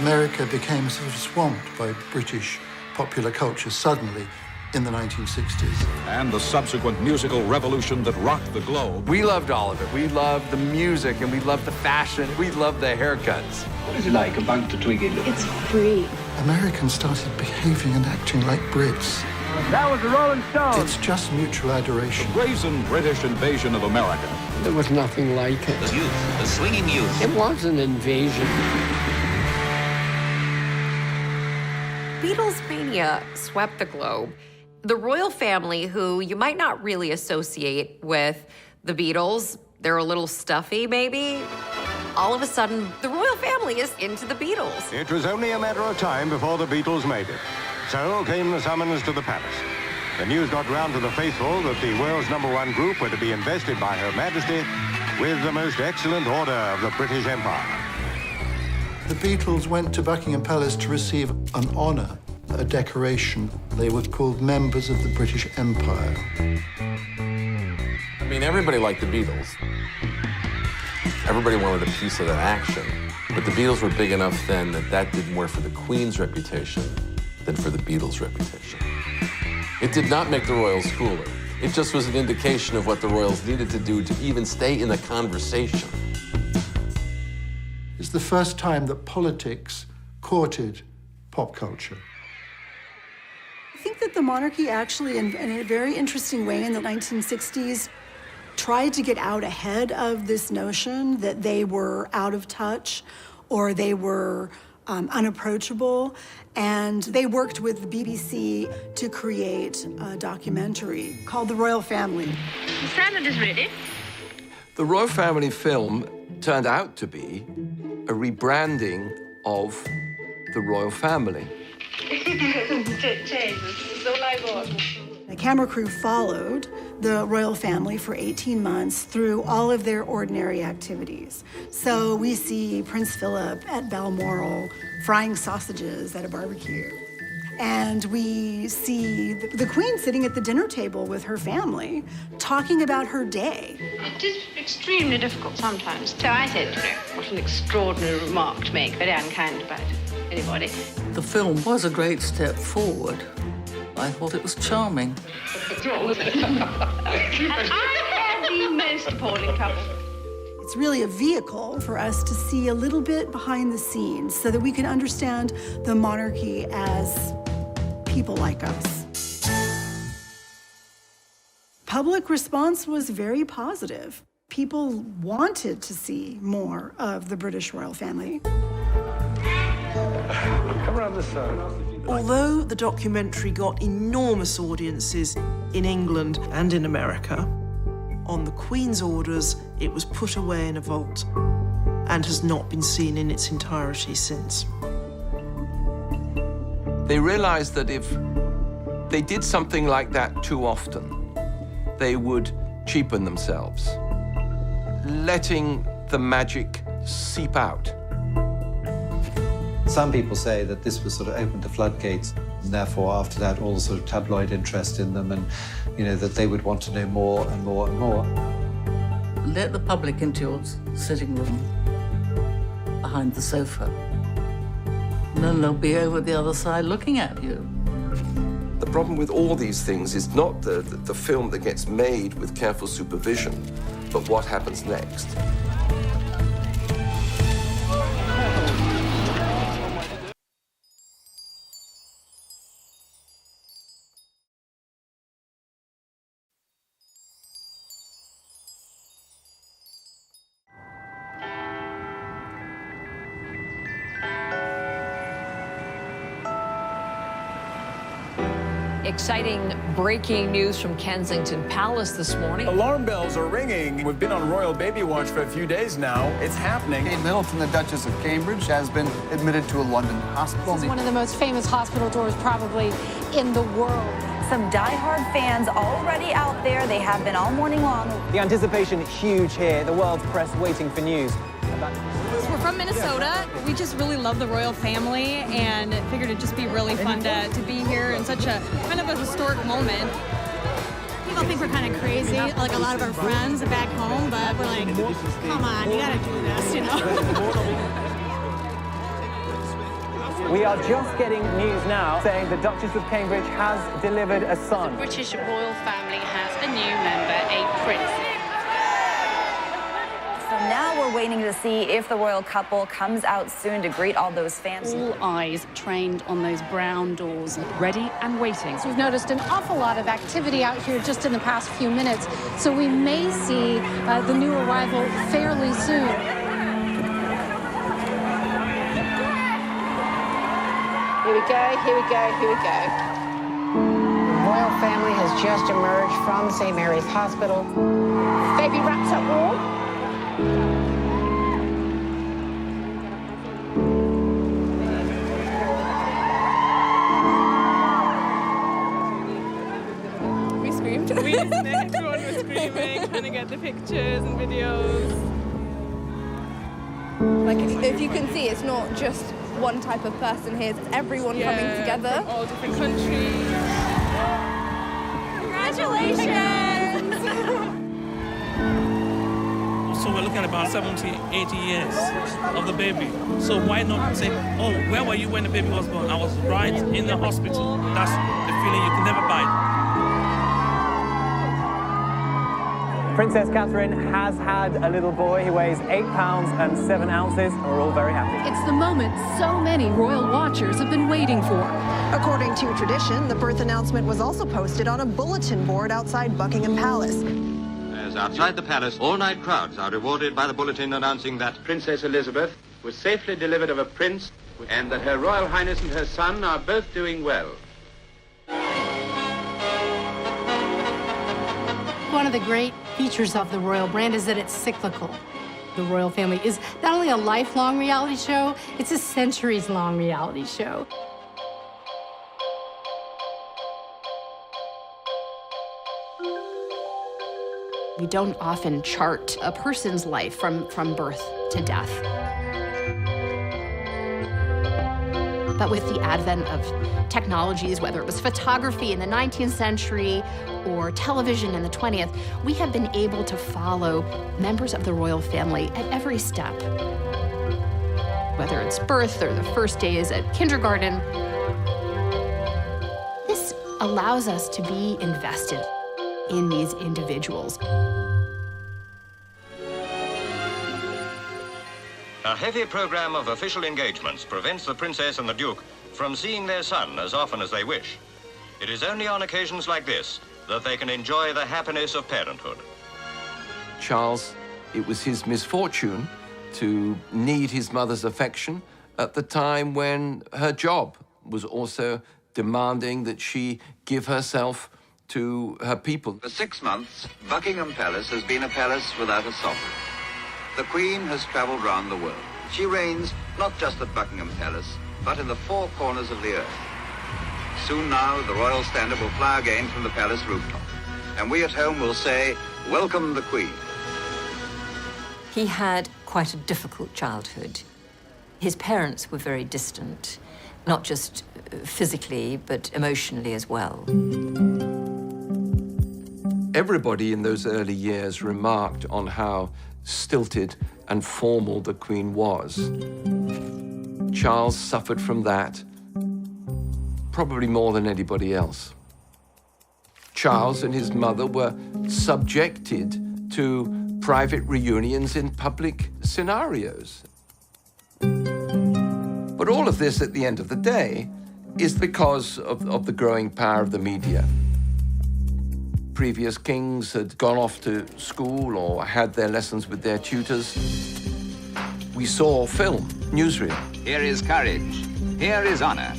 [SPEAKER 1] America became sort of swamped by British popular culture suddenly in the 1960s.
[SPEAKER 2] And the subsequent musical revolution that rocked the globe.
[SPEAKER 25] We loved all of it. We loved the music, and we loved the fashion. We loved the haircuts.
[SPEAKER 14] What is it like about the Twiggy look?
[SPEAKER 6] It's free.
[SPEAKER 1] Americans started behaving and acting like Brits.
[SPEAKER 27] That was the Rolling Stones.
[SPEAKER 1] It's just mutual adoration.
[SPEAKER 2] The brazen British invasion of America.
[SPEAKER 3] There was nothing like it.
[SPEAKER 17] The youth, the swinging youth.
[SPEAKER 3] It was an invasion.
[SPEAKER 21] Beatles mania swept the globe. The royal family, who you might not really associate with the Beatles, they're a little stuffy maybe. All of a sudden, the royal family is into the Beatles.
[SPEAKER 18] It was only a matter of time before the Beatles made it. So came the summons to the palace. The news got round to the faithful that the world's #1 group were to be invested by Her Majesty with the most excellent order of the British Empire.
[SPEAKER 1] The Beatles went to Buckingham Palace to receive an honor, a decoration. They were called members of the British Empire.
[SPEAKER 9] I mean, everybody liked the Beatles. Everybody wanted a piece of that action. But the Beatles were big enough then that that did more for the Queen's reputation than for the Beatles' reputation. It did not make the royals cooler. It just was an indication of what the royals needed to do to even stay in the conversation.
[SPEAKER 1] It's the first time that politics courted pop culture.
[SPEAKER 5] I think that the monarchy actually, in a very interesting way in the 1960s, tried to get out ahead of this notion that they were out of touch or they were unapproachable. And they worked with the BBC to create a documentary called The Royal Family.
[SPEAKER 6] The salad is ready.
[SPEAKER 22] The Royal Family film turned out to be a rebranding of the royal family.
[SPEAKER 5] The camera crew followed the royal family for 18 months through all of their ordinary activities. So we see Prince Philip at Balmoral frying sausages at a barbecue. And we see the Queen sitting at the dinner table with her family, talking about her day.
[SPEAKER 6] It is extremely difficult sometimes. So I said, what an extraordinary remark to make, very unkind about anybody.
[SPEAKER 29] The film was a great step forward. I thought it was charming.
[SPEAKER 6] And I had the most appalling couple.
[SPEAKER 5] It's really a vehicle for us to see a little bit behind the scenes so that we can understand the monarchy as people like us. Public response was very positive. People wanted to see more of the British royal family.
[SPEAKER 15] Come around this side.
[SPEAKER 4] Although the documentary got enormous audiences in England and in America, on the Queen's orders, it was put away in a vault and has not been seen in its entirety since.
[SPEAKER 22] They realized that if they did something like that too often, they would cheapen themselves, letting the magic seep out.
[SPEAKER 7] Some people say that this was sort of opened the floodgates, and therefore after that all the sort of tabloid interest in them, and that they would want to know more and more and more.
[SPEAKER 29] Let the public into your sitting room behind the sofa. And then they'll be over the other side looking at you.
[SPEAKER 22] The problem with all these things is not the film that gets made with careful supervision, but what happens next.
[SPEAKER 10] Exciting breaking news from Kensington Palace this morning.
[SPEAKER 11] Alarm bells are ringing. We've been on royal baby watch for a few days now. It's happening.
[SPEAKER 17] Kate Middleton, the Duchess of Cambridge, has been admitted to a London hospital.
[SPEAKER 23] This is one of the most famous hospital tours probably in the world.
[SPEAKER 24] Some die-hard fans already out there. They have been all morning long.
[SPEAKER 26] The anticipation huge here. The world's press waiting for news.
[SPEAKER 28] We're from Minnesota. We just really love the royal family and figured it'd just be really fun to be here in such a kind of a historic moment.
[SPEAKER 30] People think we're kind of crazy, like a lot of our friends back home, but we're like, come on, you gotta do this,
[SPEAKER 26] We are just getting news now saying the Duchess of Cambridge has delivered a son.
[SPEAKER 31] The British royal family has a new member, a prince.
[SPEAKER 24] So now we're waiting to see if the royal couple comes out soon to greet all those fans.
[SPEAKER 30] All eyes trained on those brown doors, ready and waiting.
[SPEAKER 23] So we've noticed an awful lot of activity out here just in the past few minutes, so we may see the new arrival fairly soon.
[SPEAKER 6] Here we go, here we go, here we go. The royal family has just emerged from St. Mary's Hospital. Baby wrapped up warm.
[SPEAKER 28] We screamed. Everyone was screaming, trying to get the pictures and videos.
[SPEAKER 32] Like, if you can see, it's not just one type of person here, it's everyone coming together.
[SPEAKER 28] From all different countries.
[SPEAKER 32] Congratulations!
[SPEAKER 33] So we're looking at about 70, 80 years of the baby. So why not say, oh, where were you when the baby was born? I was right in the hospital. That's the feeling you can never buy.
[SPEAKER 26] Princess Catherine has had a little boy. He weighs 8 pounds and 7 ounces, and we're all very happy.
[SPEAKER 23] It's the moment so many royal watchers have been waiting for.
[SPEAKER 34] According to tradition, the birth announcement was also posted on a bulletin board outside Buckingham Palace.
[SPEAKER 12] As outside the palace, all-night crowds are rewarded by the bulletin announcing that Princess Elizabeth was safely delivered of a prince and that Her Royal Highness and her son are both doing well.
[SPEAKER 30] One of the great features of the royal brand is that it's cyclical. The royal family is not only a lifelong reality show, it's a centuries-long reality show.
[SPEAKER 8] We don't often chart a person's life from birth to death. But with the advent of technologies, whether it was photography in the 19th century or television in the 20th, we have been able to follow members of the royal family at every step. Whether it's birth or the first days at kindergarten, this allows us to be invested in these individuals.
[SPEAKER 12] A heavy program of official engagements prevents the Princess and the Duke from seeing their son as often as they wish. It is only on occasions like this that they can enjoy the happiness of parenthood.
[SPEAKER 22] Charles It was his misfortune to need his mother's affection at the time when her job was also demanding that she give herself to her people.
[SPEAKER 1] For 6 months, Buckingham Palace has been a palace without a sovereign. The Queen has travelled round the world. She reigns not just at Buckingham Palace, but in the 4 corners of the earth. Soon now, the royal standard will fly again from the palace rooftop. And we at home will say, welcome the Queen.
[SPEAKER 2] He had quite a difficult childhood. His parents were very distant, not just physically, but emotionally as well.
[SPEAKER 22] Everybody in those early years remarked on how stilted and formal the Queen was. Charles suffered from that, probably more than anybody else. Charles and his mother were subjected to private reunions in public scenarios. But all of this, at the end of the day, is because of the growing power of the media. Previous kings had gone off to school or had their lessons with their tutors. We saw film, newsreel.
[SPEAKER 3] Here is courage. Here is honor.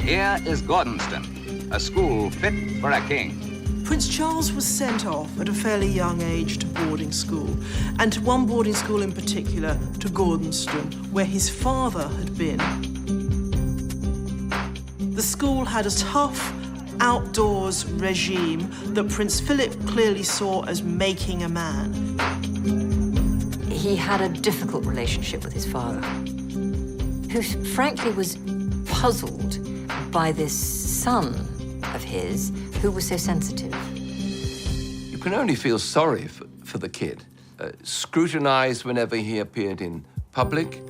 [SPEAKER 3] Here is Gordonston, a school fit for a king.
[SPEAKER 4] Prince Charles was sent off at a fairly young age to boarding school, and to one boarding school in particular, to Gordonston, where his father had been. The school had a tough, outdoors regime that Prince Philip clearly saw as making a man.
[SPEAKER 2] He had a difficult relationship with his father, who frankly was puzzled by this son of his who was so sensitive.
[SPEAKER 22] You can only feel sorry for the kid. Scrutinized whenever he appeared in public,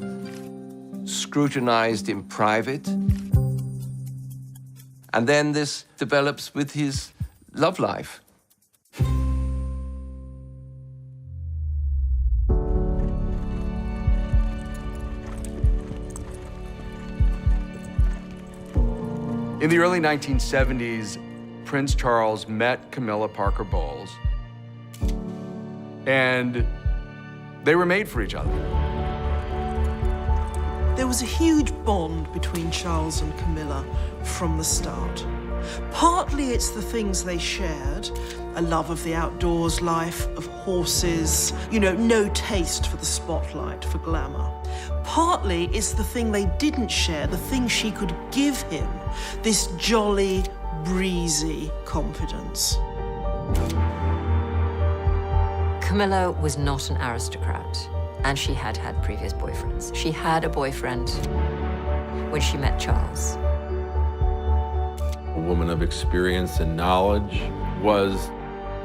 [SPEAKER 22] scrutinized in private. And then this develops with his love life.
[SPEAKER 17] In the early 1970s, Prince Charles met Camilla Parker Bowles, and they were made for each other.
[SPEAKER 4] There was a huge bond between Charles and Camilla from the start. Partly it's the things they shared, a love of the outdoors, life of horses, no taste for the spotlight, for glamour. Partly it's the thing they didn't share, the thing she could give him, this jolly, breezy confidence.
[SPEAKER 2] Camilla was not an aristocrat, and she had had previous boyfriends. She had a boyfriend when she met Charles.
[SPEAKER 5] A woman of experience and knowledge was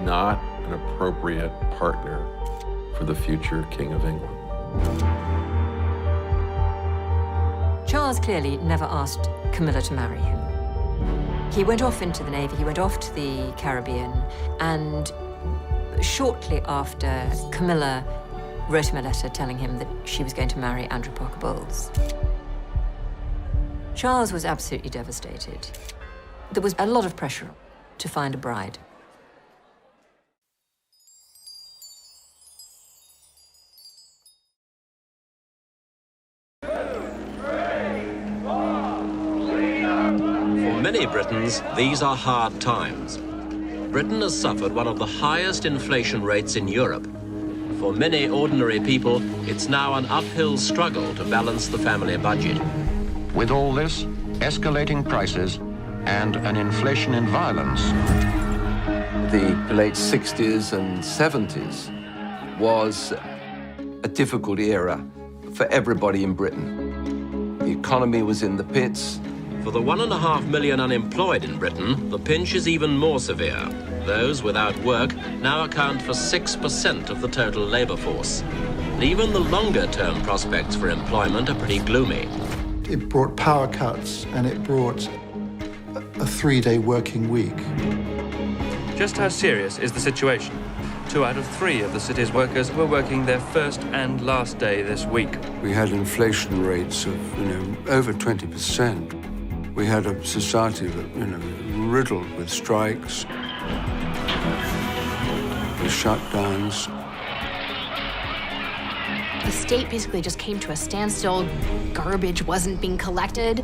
[SPEAKER 5] not an appropriate partner for the future King of England.
[SPEAKER 2] Charles clearly never asked Camilla to marry him. He went off into the Navy, he went off to the Caribbean, and shortly after, Camilla wrote him a letter telling him that she was going to marry Andrew Parker Bowles. Charles was absolutely devastated. There was a lot of pressure to find a bride.
[SPEAKER 9] For many Britons, these are hard times. Britain has suffered one of the highest inflation rates in Europe. For many ordinary people, it's now an uphill struggle to balance the family budget.
[SPEAKER 13] With all this, escalating prices and an inflation in violence.
[SPEAKER 22] The late 60s and 70s was a difficult era for everybody in Britain. The economy was in the pits.
[SPEAKER 9] For the 1.5 million unemployed in Britain, the pinch is even more severe. Those without work now account for 6% of the total labour force. And even the longer-term prospects for employment are pretty gloomy.
[SPEAKER 14] It brought power cuts and it brought a 3-day working week.
[SPEAKER 33] Just how serious is the situation? 2 out of 3 of the city's workers were working their first and last day this week.
[SPEAKER 16] We had inflation rates of, over 20%. We had a society that, riddled with strikes, with shutdowns.
[SPEAKER 8] The state basically just came to a standstill. Garbage wasn't being collected.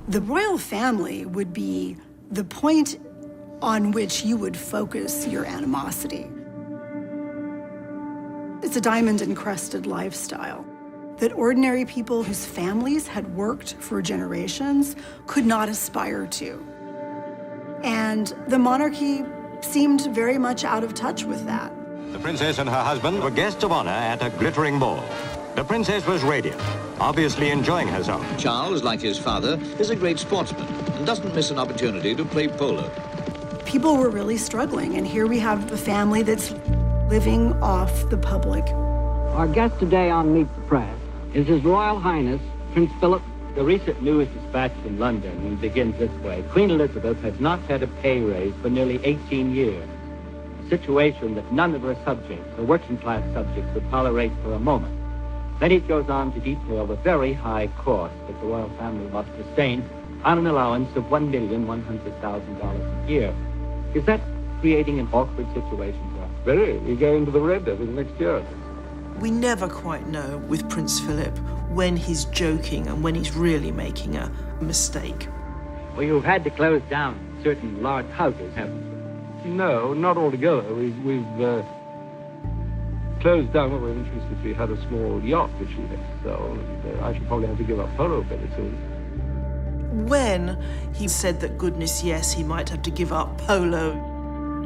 [SPEAKER 6] The royal family would be the point on which you would focus your animosity. It's a diamond-encrusted lifestyle that ordinary people whose families had worked for generations could not aspire to. And the monarchy seemed very much out of touch with that.
[SPEAKER 7] The princess and her husband were guests of honor at a glittering ball. The princess was radiant, obviously enjoying herself.
[SPEAKER 10] Charles, like his father, is a great sportsman and doesn't miss an opportunity to play polo.
[SPEAKER 6] People were really struggling, and here we have a family that's living off the public.
[SPEAKER 11] Our guest today on Meet the Press is His Royal Highness, Prince Philip.
[SPEAKER 15] The recent news dispatched from London and begins this way. Queen Elizabeth has not had a pay raise for nearly 18 years, a situation that none of her subjects, her working-class subjects, would tolerate for a moment. Then it goes on to detail the very high cost that the royal family must sustain on an allowance of $1,100,000 a year. Is that creating an awkward situation for us?
[SPEAKER 16] Very. We go into the red devil next year.
[SPEAKER 4] We never quite know with Prince Philip when he's joking and when he's really making a mistake.
[SPEAKER 15] Well, you've had to close down certain large houses, haven't you?
[SPEAKER 16] No, not altogether. We've closed down. Well, we're interested. We had a small yacht which we had to sell. I should probably have to give up polo very soon.
[SPEAKER 4] When he said that, goodness, yes, he might have to give up polo,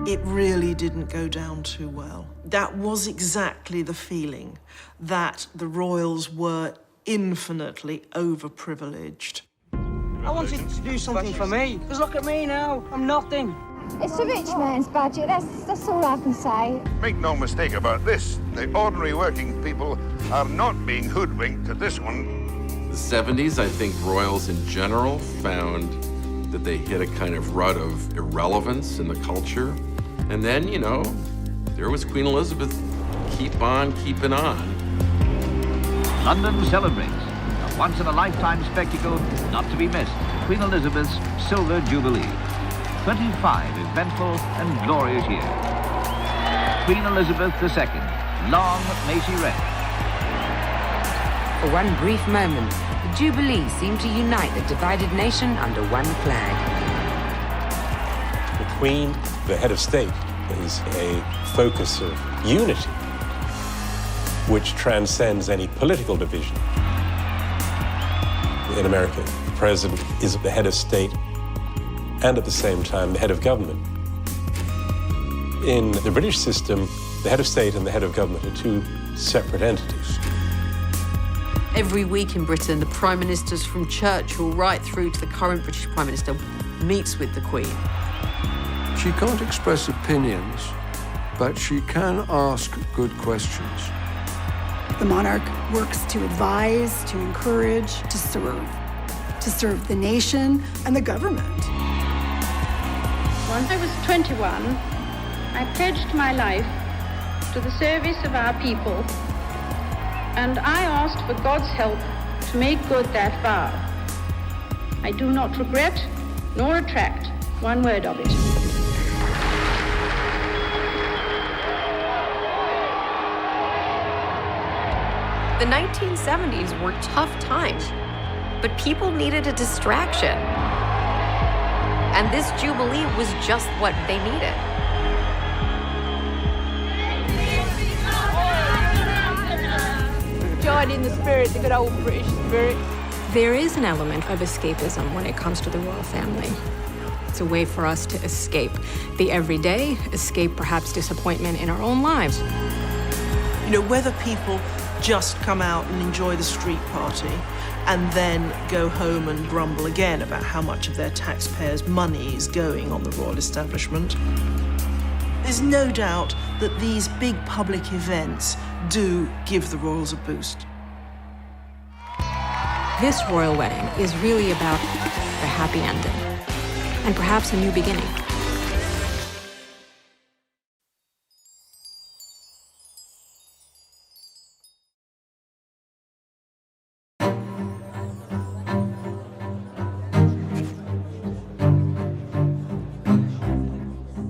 [SPEAKER 4] it really didn't go down too well. That was exactly the feeling, that the royals were infinitely overprivileged.
[SPEAKER 11] I wanted to do something for me, because look at me now, I'm nothing.
[SPEAKER 18] It's a rich man's budget, that's all I can say.
[SPEAKER 19] Make no mistake about this, the ordinary working people are not being hoodwinked at this one.
[SPEAKER 5] The 70s, I think royals in general found that they hit a kind of rut of irrelevance in the culture. And then, you know, there was Queen Elizabeth, keep on keeping on.
[SPEAKER 10] London celebrates a once-in-a-lifetime spectacle not to be missed, Queen Elizabeth's Silver Jubilee. 25 eventful and glorious years. Queen Elizabeth II, long may she reign.
[SPEAKER 20] For one brief moment, the Jubilee seemed to unite the divided nation under one flag.
[SPEAKER 21] The Queen, the head of state, is a focus of unity, which transcends any political division. In America, the president is the head of state and at the same time the head of government. In the British system, the head of state and the head of government are two separate entities.
[SPEAKER 24] Every week in Britain, the Prime Ministers from Churchill right through to the current British Prime Minister meets with the Queen.
[SPEAKER 16] She can't express opinions, but she can ask good questions.
[SPEAKER 6] The monarch works to advise, to encourage, to serve the nation and the government.
[SPEAKER 25] When I was 21, I pledged my life to the service of our people, and I asked for God's help to make good that vow. I do not regret nor retract one word of it.
[SPEAKER 27] The 1970s were tough times, but people needed a distraction. And this Jubilee was just what they needed.
[SPEAKER 25] Join in the spirit, the good old British spirit.
[SPEAKER 29] There is an element of escapism when it comes to the royal family. It's a way for us to escape the everyday, escape perhaps disappointment in our own lives.
[SPEAKER 4] You know, whether people just come out and enjoy the street party and then go home and grumble again about how much of their taxpayers' money is going on the royal establishment. There's no doubt that these big public events do give the royals a boost.
[SPEAKER 29] This royal wedding is really about the happy ending and perhaps a new beginning.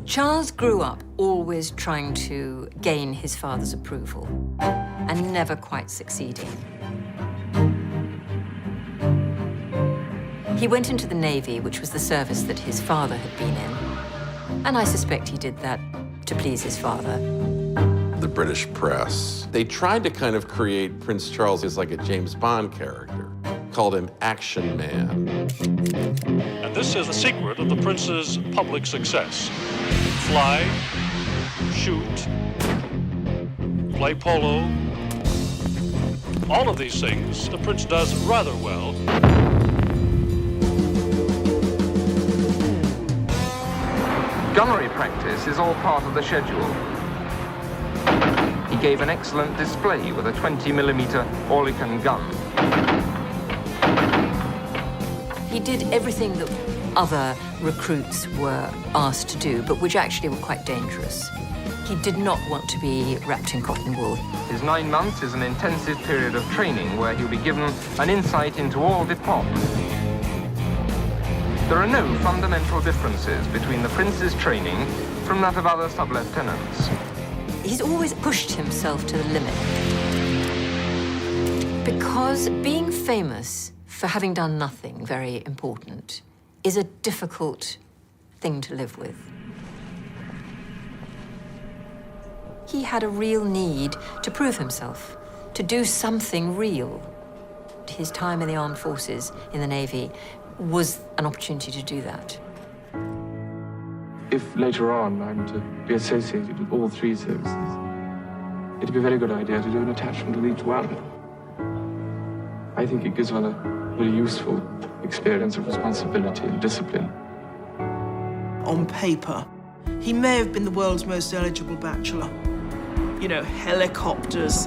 [SPEAKER 2] Charles grew up always trying to gain his father's approval. and never quite succeeding. He went into the Navy, which was the service that his father had been in, and I suspect he did that to please his father.
[SPEAKER 5] The British press, they tried to kind of create Prince Charles as like a James Bond character, called him Action Man.
[SPEAKER 1] And this is the secret of the prince's public success. Fly, shoot, play polo. All of these things the prince does rather well.
[SPEAKER 3] Gunnery practice is all part of the schedule. He gave an excellent display with a 20mm Oerlikon gun.
[SPEAKER 2] He did everything that other recruits were asked to do, but which actually were quite dangerous. He did not want to be wrapped in cotton wool.
[SPEAKER 3] His 9 months is an intensive period of training where he'll be given an insight into all departments. There are no fundamental differences between the prince's training from that of other sub-lieutenants.
[SPEAKER 2] He's always pushed himself to the limit. Because being famous for having done nothing very important is a difficult thing to live with. He had a real need to prove himself, to do something real. His time in the armed forces, in the Navy, was an opportunity to do that.
[SPEAKER 9] If later on I'm to be associated with all three services, it'd be a very good idea to do an attachment with each one. I think it gives one a very useful experience of responsibility and discipline.
[SPEAKER 4] On paper, he may have been the world's most eligible bachelor. You know, helicopters,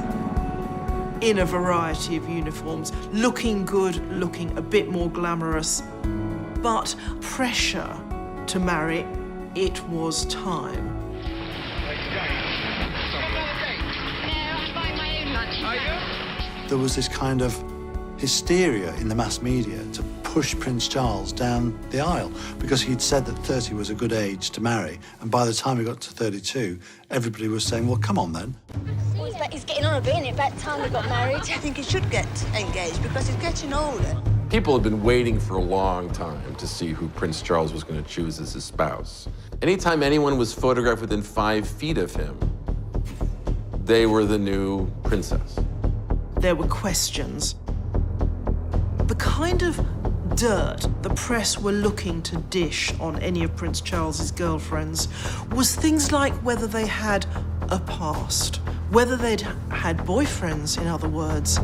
[SPEAKER 4] in a variety of uniforms, looking good, looking a bit more glamorous. But pressure to marry, it was time.
[SPEAKER 14] There was this kind of hysteria in the mass media to push Prince Charles down the aisle because he'd said that 30 was a good age to marry, and by the time he got to 32, everybody was saying, well, come on then.
[SPEAKER 12] Well, he's getting on a bit, isn't it? About time he got married. I think he should get engaged because he's getting older.
[SPEAKER 5] People had been waiting for a long time to see who Prince Charles was going to choose as his spouse. Anytime anyone was photographed within 5 feet of him, they were the new princess.
[SPEAKER 4] There were questions. The kind of dirt the press were looking to dish on any of Prince Charles's girlfriends was things like whether they had a past, whether they'd had boyfriends, in other words.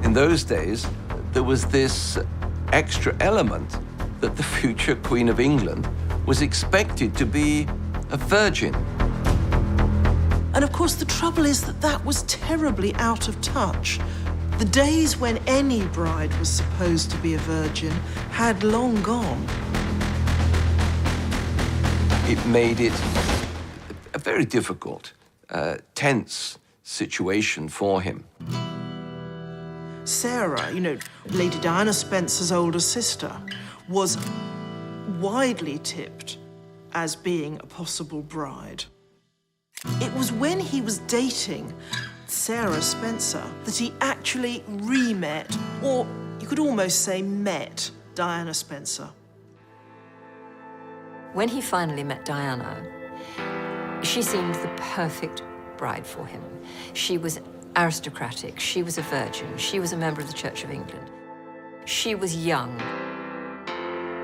[SPEAKER 13] In those days, there was this extra element that the future Queen of England was expected to be a virgin.
[SPEAKER 4] And of course, the trouble is that that was terribly out of touch. The days when any bride was supposed to be a virgin had long gone.
[SPEAKER 13] It made it a very difficult, tense situation for him.
[SPEAKER 4] Sarah, you know, Lady Diana Spencer's older sister, was widely tipped as being a possible bride. It was when he was dating Sarah Spencer that he actually re-met, or you could almost say met, Diana Spencer.
[SPEAKER 2] When he finally met Diana, she seemed the perfect bride for him. She was aristocratic, she was a virgin, she was a member of the Church of England. She was young.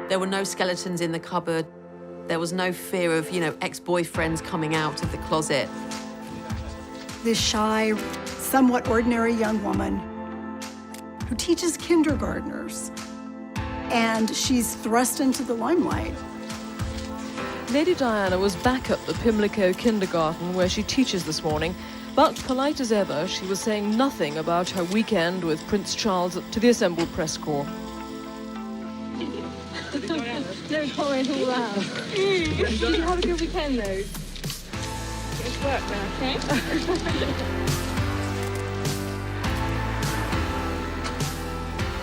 [SPEAKER 24] There were no skeletons in the cupboard. There was no fear of, ex-boyfriends coming out of the closet.
[SPEAKER 6] This shy, somewhat ordinary young woman who teaches kindergartners, and she's thrust into the limelight.
[SPEAKER 17] Lady Diana was back at the Pimlico kindergarten where she teaches this morning, but polite as ever, she was saying nothing about her weekend with Prince Charles to the assembled press corps.
[SPEAKER 18] Don't comment all that. Did you have a good weekend, though? It's work now, okay?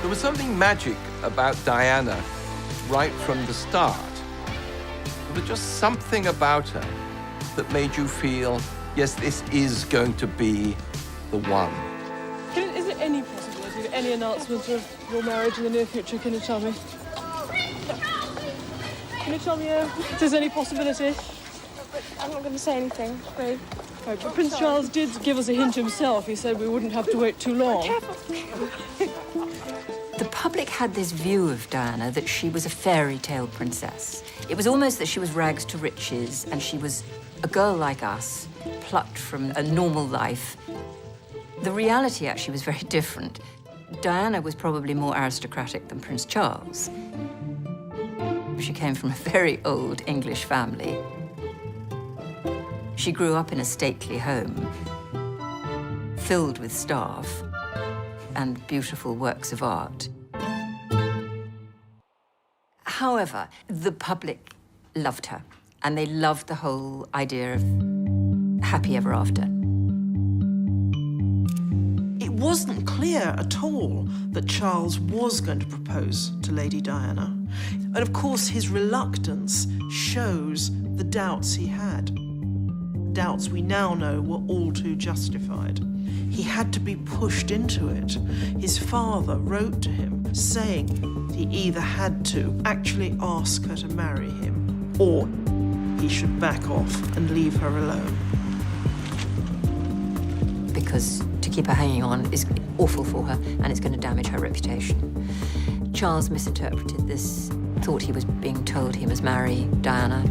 [SPEAKER 13] There was something magic about Diana right from the start. There was just something about her that made you feel yes, this is going to be the one.
[SPEAKER 17] Is there any possibility of any announcement of your marriage in the near future? Can you tell me? Can you tell me if there's any possibility?
[SPEAKER 18] But I'm not going to say anything, afraid.
[SPEAKER 17] Right, but Prince Charles did give us a hint himself. He said we wouldn't have to wait too long.
[SPEAKER 2] The public had this view of Diana that she was a fairy tale princess. It was almost that she was rags to riches and she was a girl like us, plucked from a normal life. The reality actually was very different. Diana was probably more aristocratic than Prince Charles. She came from a very old English family. She grew up in a stately home, filled with staff and beautiful works of art. However, the public loved her, and they loved the whole idea of happy ever after.
[SPEAKER 4] It wasn't clear at all that Charles was going to propose to Lady Diana. And of course, his reluctance shows the doubts he had. Doubts we now know were all too justified. He had to be pushed into it. His father wrote to him saying he either had to actually ask her to marry him or he should back off and leave her alone.
[SPEAKER 2] Because to keep her hanging on is awful for her and it's going to damage her reputation. Charles misinterpreted this, thought he was being told he must marry Diana.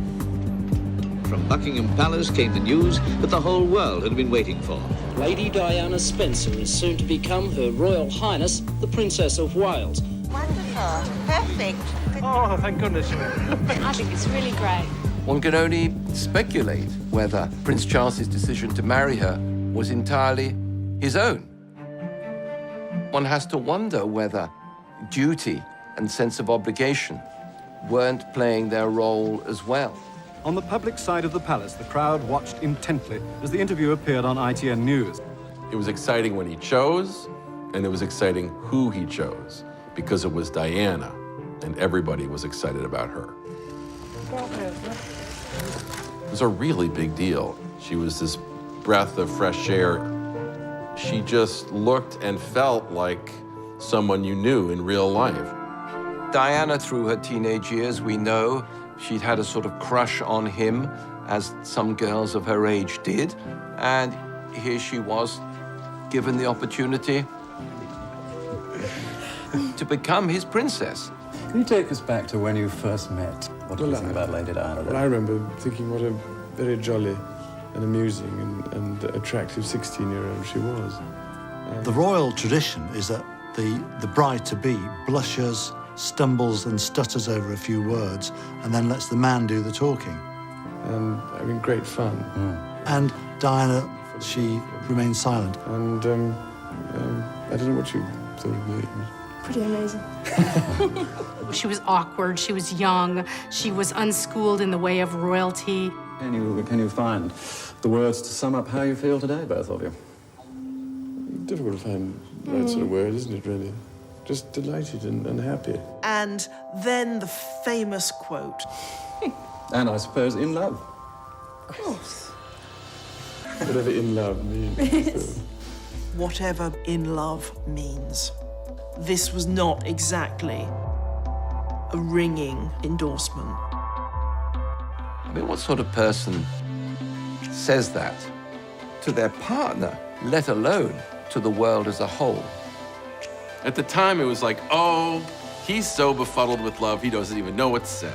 [SPEAKER 10] From Buckingham Palace came the news that the whole world had been waiting for.
[SPEAKER 7] Lady Diana Spencer is soon to become Her Royal Highness, the Princess of Wales.
[SPEAKER 12] Wonderful. Perfect.
[SPEAKER 3] Oh, thank goodness.
[SPEAKER 18] I think it's really great.
[SPEAKER 13] One can only speculate whether Prince Charles's decision to marry her was entirely his own. One has to wonder whether duty and sense of obligation weren't playing their role as well.
[SPEAKER 8] On the public side of the palace, the crowd watched intently as the interview appeared on ITN News.
[SPEAKER 5] It was exciting when he chose, and it was exciting who he chose, because it was Diana, and everybody was excited about her. It was a really big deal. She was this breath of fresh air. She just looked and felt like someone you knew in real life.
[SPEAKER 13] Diana, through her teenage years, we know she'd had a sort of crush on him, as some girls of her age did. And here she was, given the opportunity to become his princess.
[SPEAKER 11] Can you take us back to when you first met? What did you think about Lady Diana?
[SPEAKER 9] Well, I remember thinking what a very jolly and amusing and attractive 16-year-old she was.
[SPEAKER 14] The royal tradition is that the bride-to-be blushes, stumbles and stutters over a few words and then lets the man do the talking.
[SPEAKER 9] And having great fun.
[SPEAKER 14] And Diana, she remained silent.
[SPEAKER 9] And I don't know what you thought of me.
[SPEAKER 18] Pretty amazing.
[SPEAKER 15] She was awkward, she was young, she was unschooled in the way of royalty.
[SPEAKER 11] Can you find the words to sum up how you feel today, both of you?
[SPEAKER 9] Difficult to find the right sort of word, isn't it, really? Just delighted and happy.
[SPEAKER 4] And then the famous quote.
[SPEAKER 11] And I suppose in love.
[SPEAKER 4] Of course.
[SPEAKER 9] Whatever in love means.
[SPEAKER 4] Whatever in love means. This was not exactly a ringing endorsement.
[SPEAKER 13] I mean, what sort of person says that to their partner, let alone to the world as a whole?
[SPEAKER 5] At the time, it was like, oh, he's so befuddled with love, he doesn't even know what to say.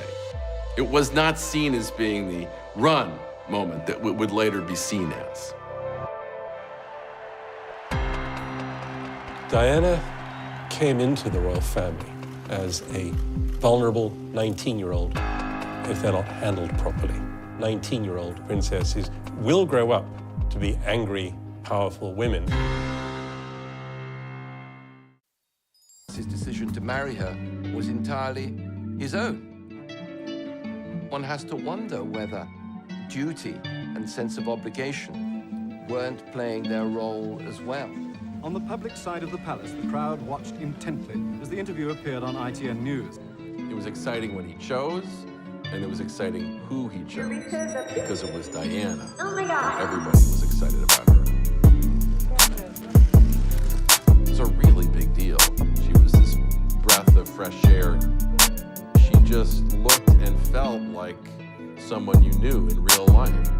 [SPEAKER 5] It was not seen as being the run moment that would later be seen as.
[SPEAKER 21] Diana came into the royal family as a vulnerable 19-year-old, if they're not handled properly. 19-year-old princesses will grow up to be angry, powerful women.
[SPEAKER 13] His decision to marry her was entirely his own. One has to wonder whether duty and sense of obligation weren't playing their role as well.
[SPEAKER 8] On the public side of the palace, the crowd watched intently as the interview appeared on ITN News.
[SPEAKER 5] It was exciting when he chose, And it was exciting who he chose, because it was Diana. Oh my God. Everybody was excited about her. It was a really big deal. She was this breath of fresh air. She just looked and felt like someone you knew in real life.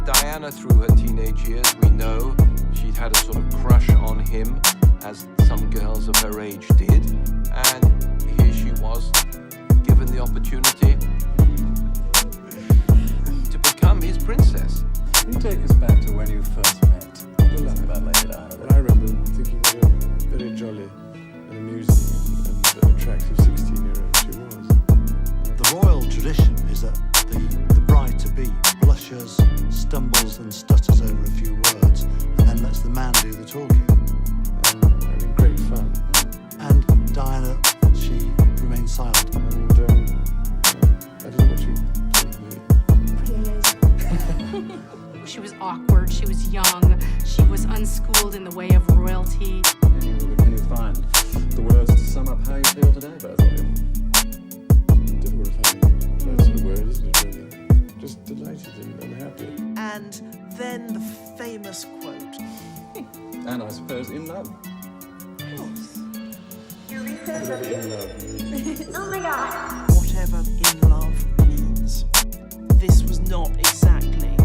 [SPEAKER 13] Diana, through her teenage years, we know she'd had a sort of crush on him, as some girls of her age did. And here she was, given the opportunity to become his princess.
[SPEAKER 11] Can you take us back to when you first met? What do you love about Lady Diana?
[SPEAKER 9] I remember thinking what a very jolly and amusing and attractive 16-year-old she was.
[SPEAKER 14] The royal tradition is that the bride-to-be blushes, stumbles and stutters over a few words, and then lets the man do the talking.
[SPEAKER 9] And having great fun.
[SPEAKER 14] And Diana, she remained silent.
[SPEAKER 9] And I don't know what she told me.
[SPEAKER 15] Pretty amazing. She was awkward, she was young, she was unschooled in the way of royalty.
[SPEAKER 11] Can you find the words to sum up how you feel today, both of you?
[SPEAKER 9] Difficult to find that sort of word, isn't it, really? Just delighted and happy.
[SPEAKER 4] And then the famous quote.
[SPEAKER 11] And I suppose in love.
[SPEAKER 4] Of course.
[SPEAKER 9] In love.
[SPEAKER 12] Oh my God.
[SPEAKER 4] Whatever in love means. This was not exactly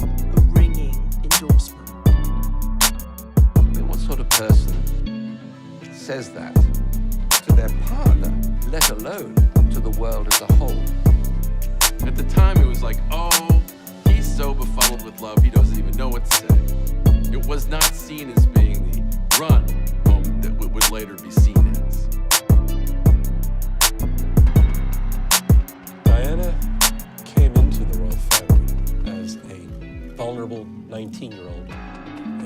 [SPEAKER 4] a ringing endorsement.
[SPEAKER 13] I mean, what sort of person says that to their partner, let alone to the world as a whole?
[SPEAKER 5] At the time, it was like, oh, he's so befuddled with love, he doesn't even know what to say. It was not seen as being the run moment that would later be seen as.
[SPEAKER 21] Diana came into the royal family as a vulnerable 19-year-old,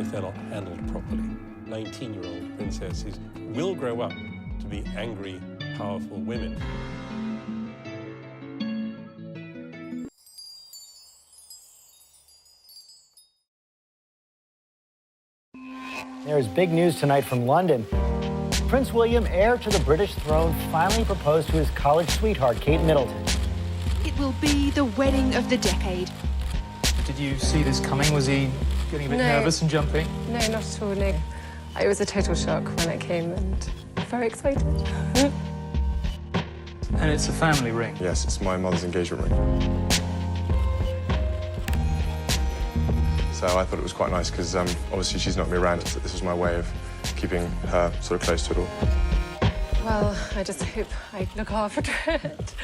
[SPEAKER 21] if they're not handled properly. 19-year-old princesses will grow up to be angry, powerful women.
[SPEAKER 16] There's big news tonight from London. Prince William, heir to the British throne, finally proposed to his college sweetheart, Kate Middleton.
[SPEAKER 19] It will be the wedding of the decade.
[SPEAKER 20] Did you see this coming? Was he getting a bit nervous and jumpy?
[SPEAKER 18] No, not at all, no. It was a total shock when it came and I'm very excited.
[SPEAKER 20] And it's a family ring.
[SPEAKER 9] Yes, it's my mother's engagement ring. So I thought it was quite nice because obviously she's not going to be around. This was my way of keeping her sort of close to it all.
[SPEAKER 18] Well, I just hope I look after it.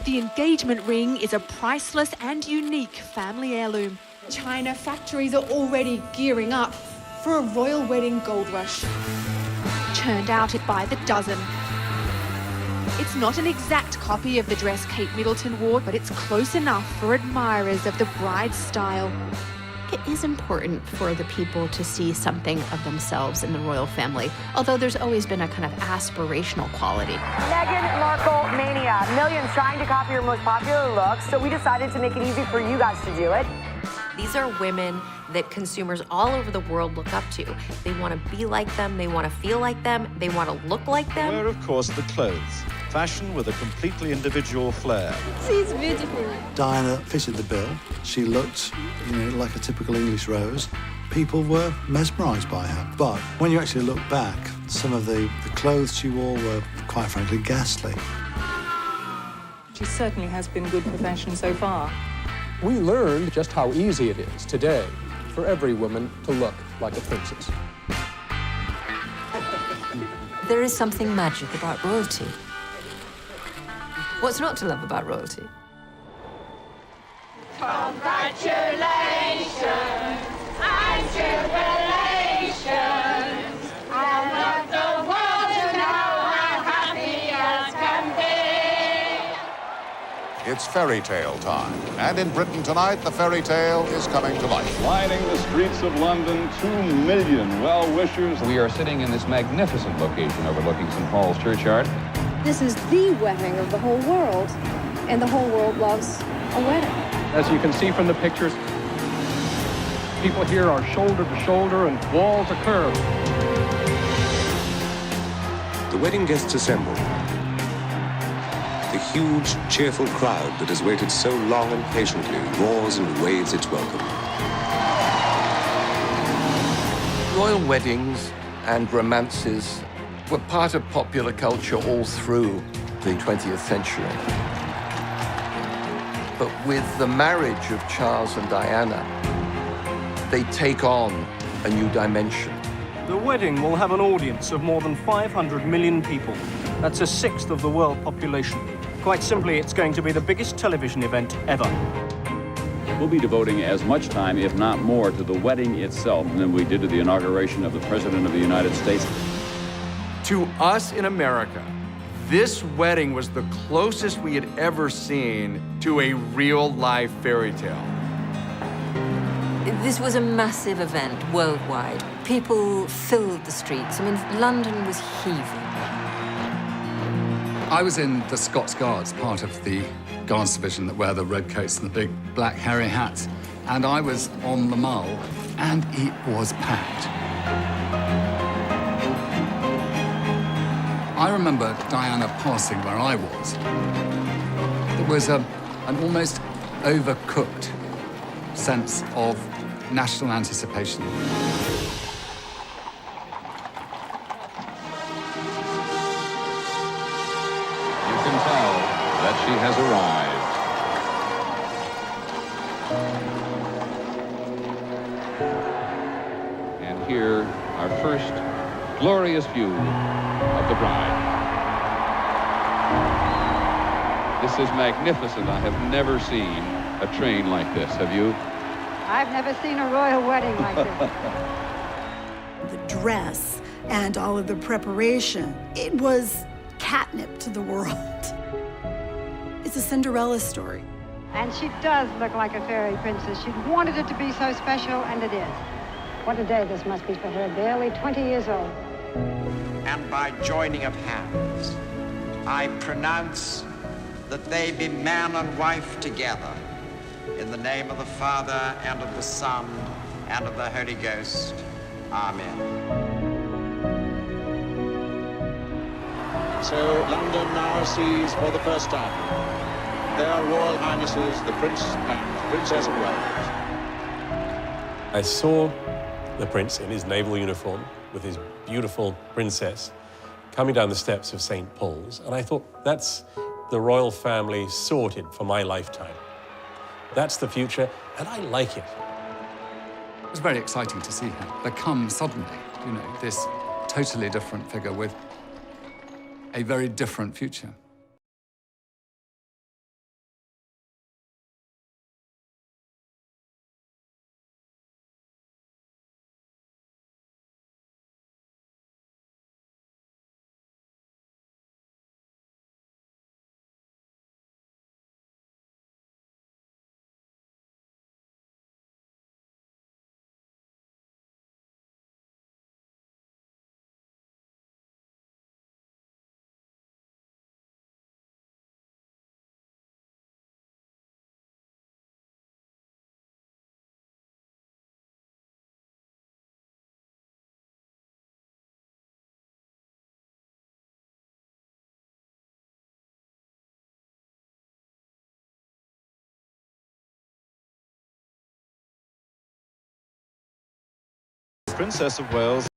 [SPEAKER 19] The engagement ring is a priceless and unique family heirloom. China factories are already gearing up for a royal wedding gold rush. Churned out by the dozen. It's not an exact copy of the dress Kate Middleton wore, but it's close enough for admirers of the bride's style.
[SPEAKER 22] It is important for the people to see something of themselves in the royal family, although there's always been a kind of aspirational quality.
[SPEAKER 23] Meghan Markle mania. Millions trying to copy your most popular looks, so we decided to make it easy for you guys to do it.
[SPEAKER 22] These are women that consumers all over the world look up to. They want to be like them, they want to feel like them, they want to look like them.
[SPEAKER 25] Where, of course, the clothes. Fashion with a completely individual flair.
[SPEAKER 19] She's beautiful.
[SPEAKER 14] Diana fitted the bill. She looked, like a typical English rose. People were mesmerised by her. But when you actually look back, some of the clothes she wore were, quite frankly, ghastly.
[SPEAKER 26] She certainly has been good for fashion so far.
[SPEAKER 27] We learned just how easy it is today for every woman to look like a princess.
[SPEAKER 2] There is something magic about royalty. What's not to love about royalty?
[SPEAKER 28] Congratulations and jubilations. I want the world to know how happy as can be.
[SPEAKER 30] It's fairy tale time. And in Britain tonight, the fairy tale is coming to life.
[SPEAKER 31] Lining the streets of London, 2 million well-wishers.
[SPEAKER 32] We are sitting in this magnificent location overlooking St. Paul's Churchyard.
[SPEAKER 18] This is the wedding of the whole world, and the whole world loves a wedding.
[SPEAKER 27] As you can see from the pictures, people here are shoulder to shoulder and wall to curve.
[SPEAKER 33] The wedding guests assemble. The
[SPEAKER 1] huge, cheerful crowd that has waited so long and patiently roars and waves its welcome.
[SPEAKER 13] Royal weddings and romances were part of popular culture all through the 20th century. But with the marriage of Charles and Diana, they take on a new dimension.
[SPEAKER 3] The wedding will have an audience of more than 500 million people. That's a sixth of the world population. Quite simply, it's going to be the biggest television event ever.
[SPEAKER 32] We'll be devoting as much time, if not more, to the wedding itself than we did to the inauguration of the President of the United States.
[SPEAKER 6] To us in America, this wedding was the closest we had ever seen to a real-life fairy tale.
[SPEAKER 2] This was a massive event worldwide. People filled the streets. I mean, London was heaving.
[SPEAKER 7] I was in the Scots Guards, part of the Guards division that wear the red coats and the big black hairy hats. And I was on the Mall, and it was packed. I remember Diana passing where I was. There was an almost overcooked sense of national anticipation.
[SPEAKER 32] You can tell that she has arrived. And here, our first glorious view of the bride. This is magnificent. I have never seen a train like this. Have you?
[SPEAKER 28] I've never seen a royal wedding like this.
[SPEAKER 8] The dress and all of the preparation, it was catnip to the world. It's a Cinderella story.
[SPEAKER 28] And she does look like a fairy princess. She wanted it to be so special, and it is. What a day this must be for her, barely 20 years old.
[SPEAKER 10] And by joining of hands, I pronounce that they be man and wife together, in the name of the Father, and of the Son, and of the Holy Ghost. Amen.
[SPEAKER 31] So London now sees for the first time their Royal Highnesses, the Prince and Princess of Wales.
[SPEAKER 21] I saw the prince in his naval uniform with his beautiful princess coming down the steps of St. Paul's, and I thought, that's the royal family sorted for my lifetime. That's the future, and I like it.
[SPEAKER 7] It was very exciting to see her become suddenly, you know, this totally different figure with a very different future.
[SPEAKER 25] Princess of Wales.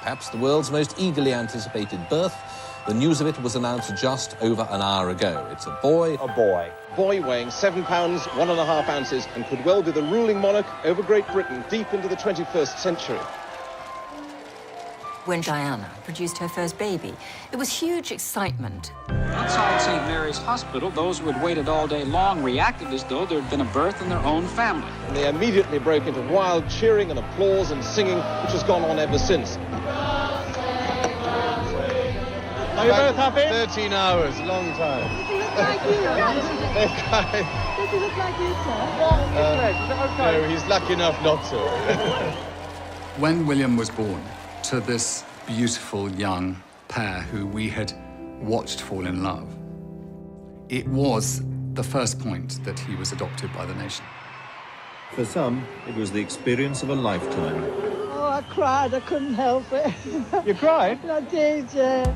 [SPEAKER 4] Perhaps the world's most eagerly anticipated birth. The news of it was announced just over an hour ago. It's a boy.
[SPEAKER 31] A boy. Boy weighing 7 pounds, 1.5 ounces, and could well be the ruling monarch over Great Britain deep into the 21st century.
[SPEAKER 2] When Diana produced her first baby, there was huge excitement.
[SPEAKER 5] Outside St. Mary's Hospital, those who had waited all day long reacted as though there had been a birth in their own family.
[SPEAKER 31] And they immediately broke into wild cheering and applause and singing, which has gone on ever since. Are you both happy?
[SPEAKER 9] 13 hours, a long time.
[SPEAKER 18] Does he look like you? Does he look like you, sir?
[SPEAKER 9] No, he's lucky enough not to.
[SPEAKER 7] When William was born to this beautiful young pair who we had watched fall in love, it was the first point that he was adopted by the nation.
[SPEAKER 25] For some, it was the experience of a lifetime.
[SPEAKER 18] Oh, I cried. I couldn't help it.
[SPEAKER 3] You cried?
[SPEAKER 18] I did, yeah.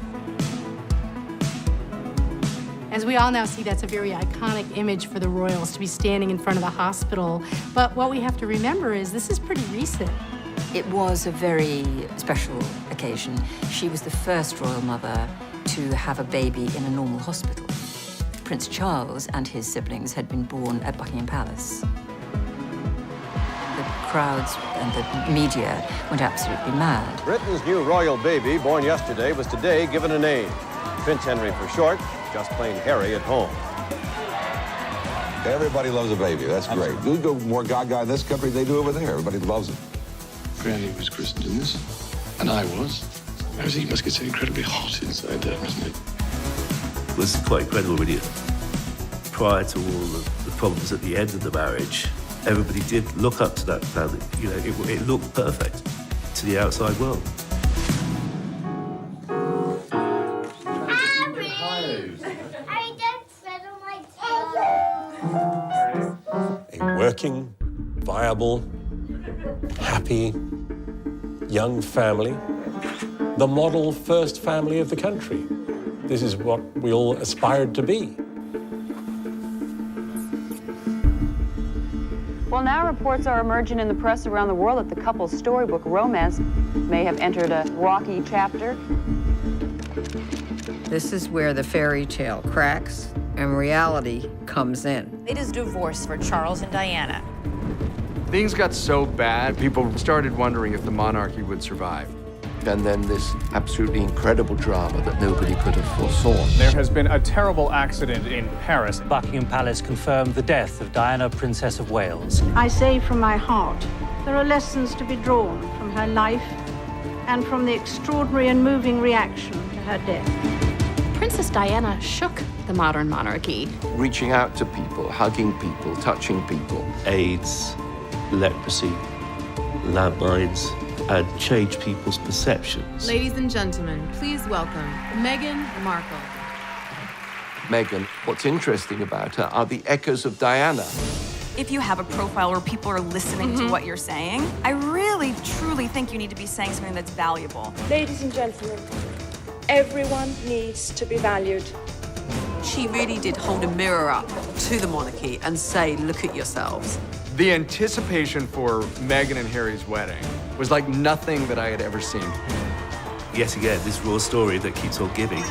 [SPEAKER 11] As we all now see, that's a very iconic image for the royals to be standing in front of the hospital. But what we have to remember is this is pretty recent.
[SPEAKER 2] It was a very special occasion. She was the first royal mother to have a baby in a normal hospital. Prince Charles and his siblings had been born at Buckingham Palace. The crowds and the media went absolutely mad.
[SPEAKER 12] Britain's new royal baby, born yesterday, was today given a name. Prince Henry for short, just plain Harry at home.
[SPEAKER 15] Everybody loves a baby. That's great. You go more gaga in this country than they do over there. Everybody loves it.
[SPEAKER 16] Granny was christened in this, and I was. He must get so incredibly hot inside there, isn't it?
[SPEAKER 17] It was quite incredible, really. Prior to all the problems at the end of the marriage, everybody did look up to that family. You know, it looked perfect to the outside world.
[SPEAKER 21] A working, viable, happy, young family. The model first family of the country. This is what we all aspired to be.
[SPEAKER 20] Well, now reports are emerging in the press around the world that the couple's storybook romance may have entered a rocky chapter.
[SPEAKER 23] This is where the fairy tale cracks and reality comes in.
[SPEAKER 24] It is divorce for Charles and Diana.
[SPEAKER 6] Things got so bad, people started wondering if the monarchy would survive.
[SPEAKER 13] And then this absolutely incredible drama that nobody could have foresawn.
[SPEAKER 3] There has been a terrible accident in Paris. Buckingham Palace confirmed the death of Diana, Princess of Wales.
[SPEAKER 18] I say from my heart, there are lessons to be drawn from her life and from the extraordinary and moving reaction to her death.
[SPEAKER 22] Princess Diana shook the modern monarchy.
[SPEAKER 13] Reaching out to people, hugging people, touching people.
[SPEAKER 17] AIDS, leprosy, landmines, and change people's perceptions.
[SPEAKER 29] Ladies and gentlemen, please welcome Meghan Markle.
[SPEAKER 13] Meghan, what's interesting about her are the echoes of Diana.
[SPEAKER 33] If you have a profile where people are listening to what you're saying, I really, truly think you need to be saying something that's valuable.
[SPEAKER 18] Ladies and gentlemen, everyone needs to be valued.
[SPEAKER 24] She really did hold a mirror up to the monarchy and say, look at yourselves.
[SPEAKER 6] The anticipation for Meghan and Harry's wedding was like nothing that I had ever seen.
[SPEAKER 17] Yet again, this raw story that keeps on giving.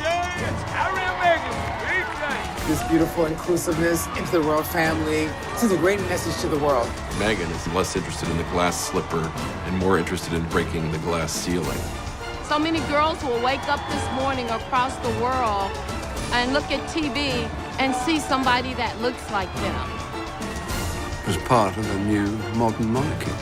[SPEAKER 34] This beautiful inclusiveness into the royal family sends a great message to the world.
[SPEAKER 15] Meghan is less interested in the glass slipper and more interested in breaking the glass ceiling.
[SPEAKER 18] So many girls will wake up this morning across the world and look at TV and see somebody that looks like them.
[SPEAKER 15] As part of a new modern monarchy.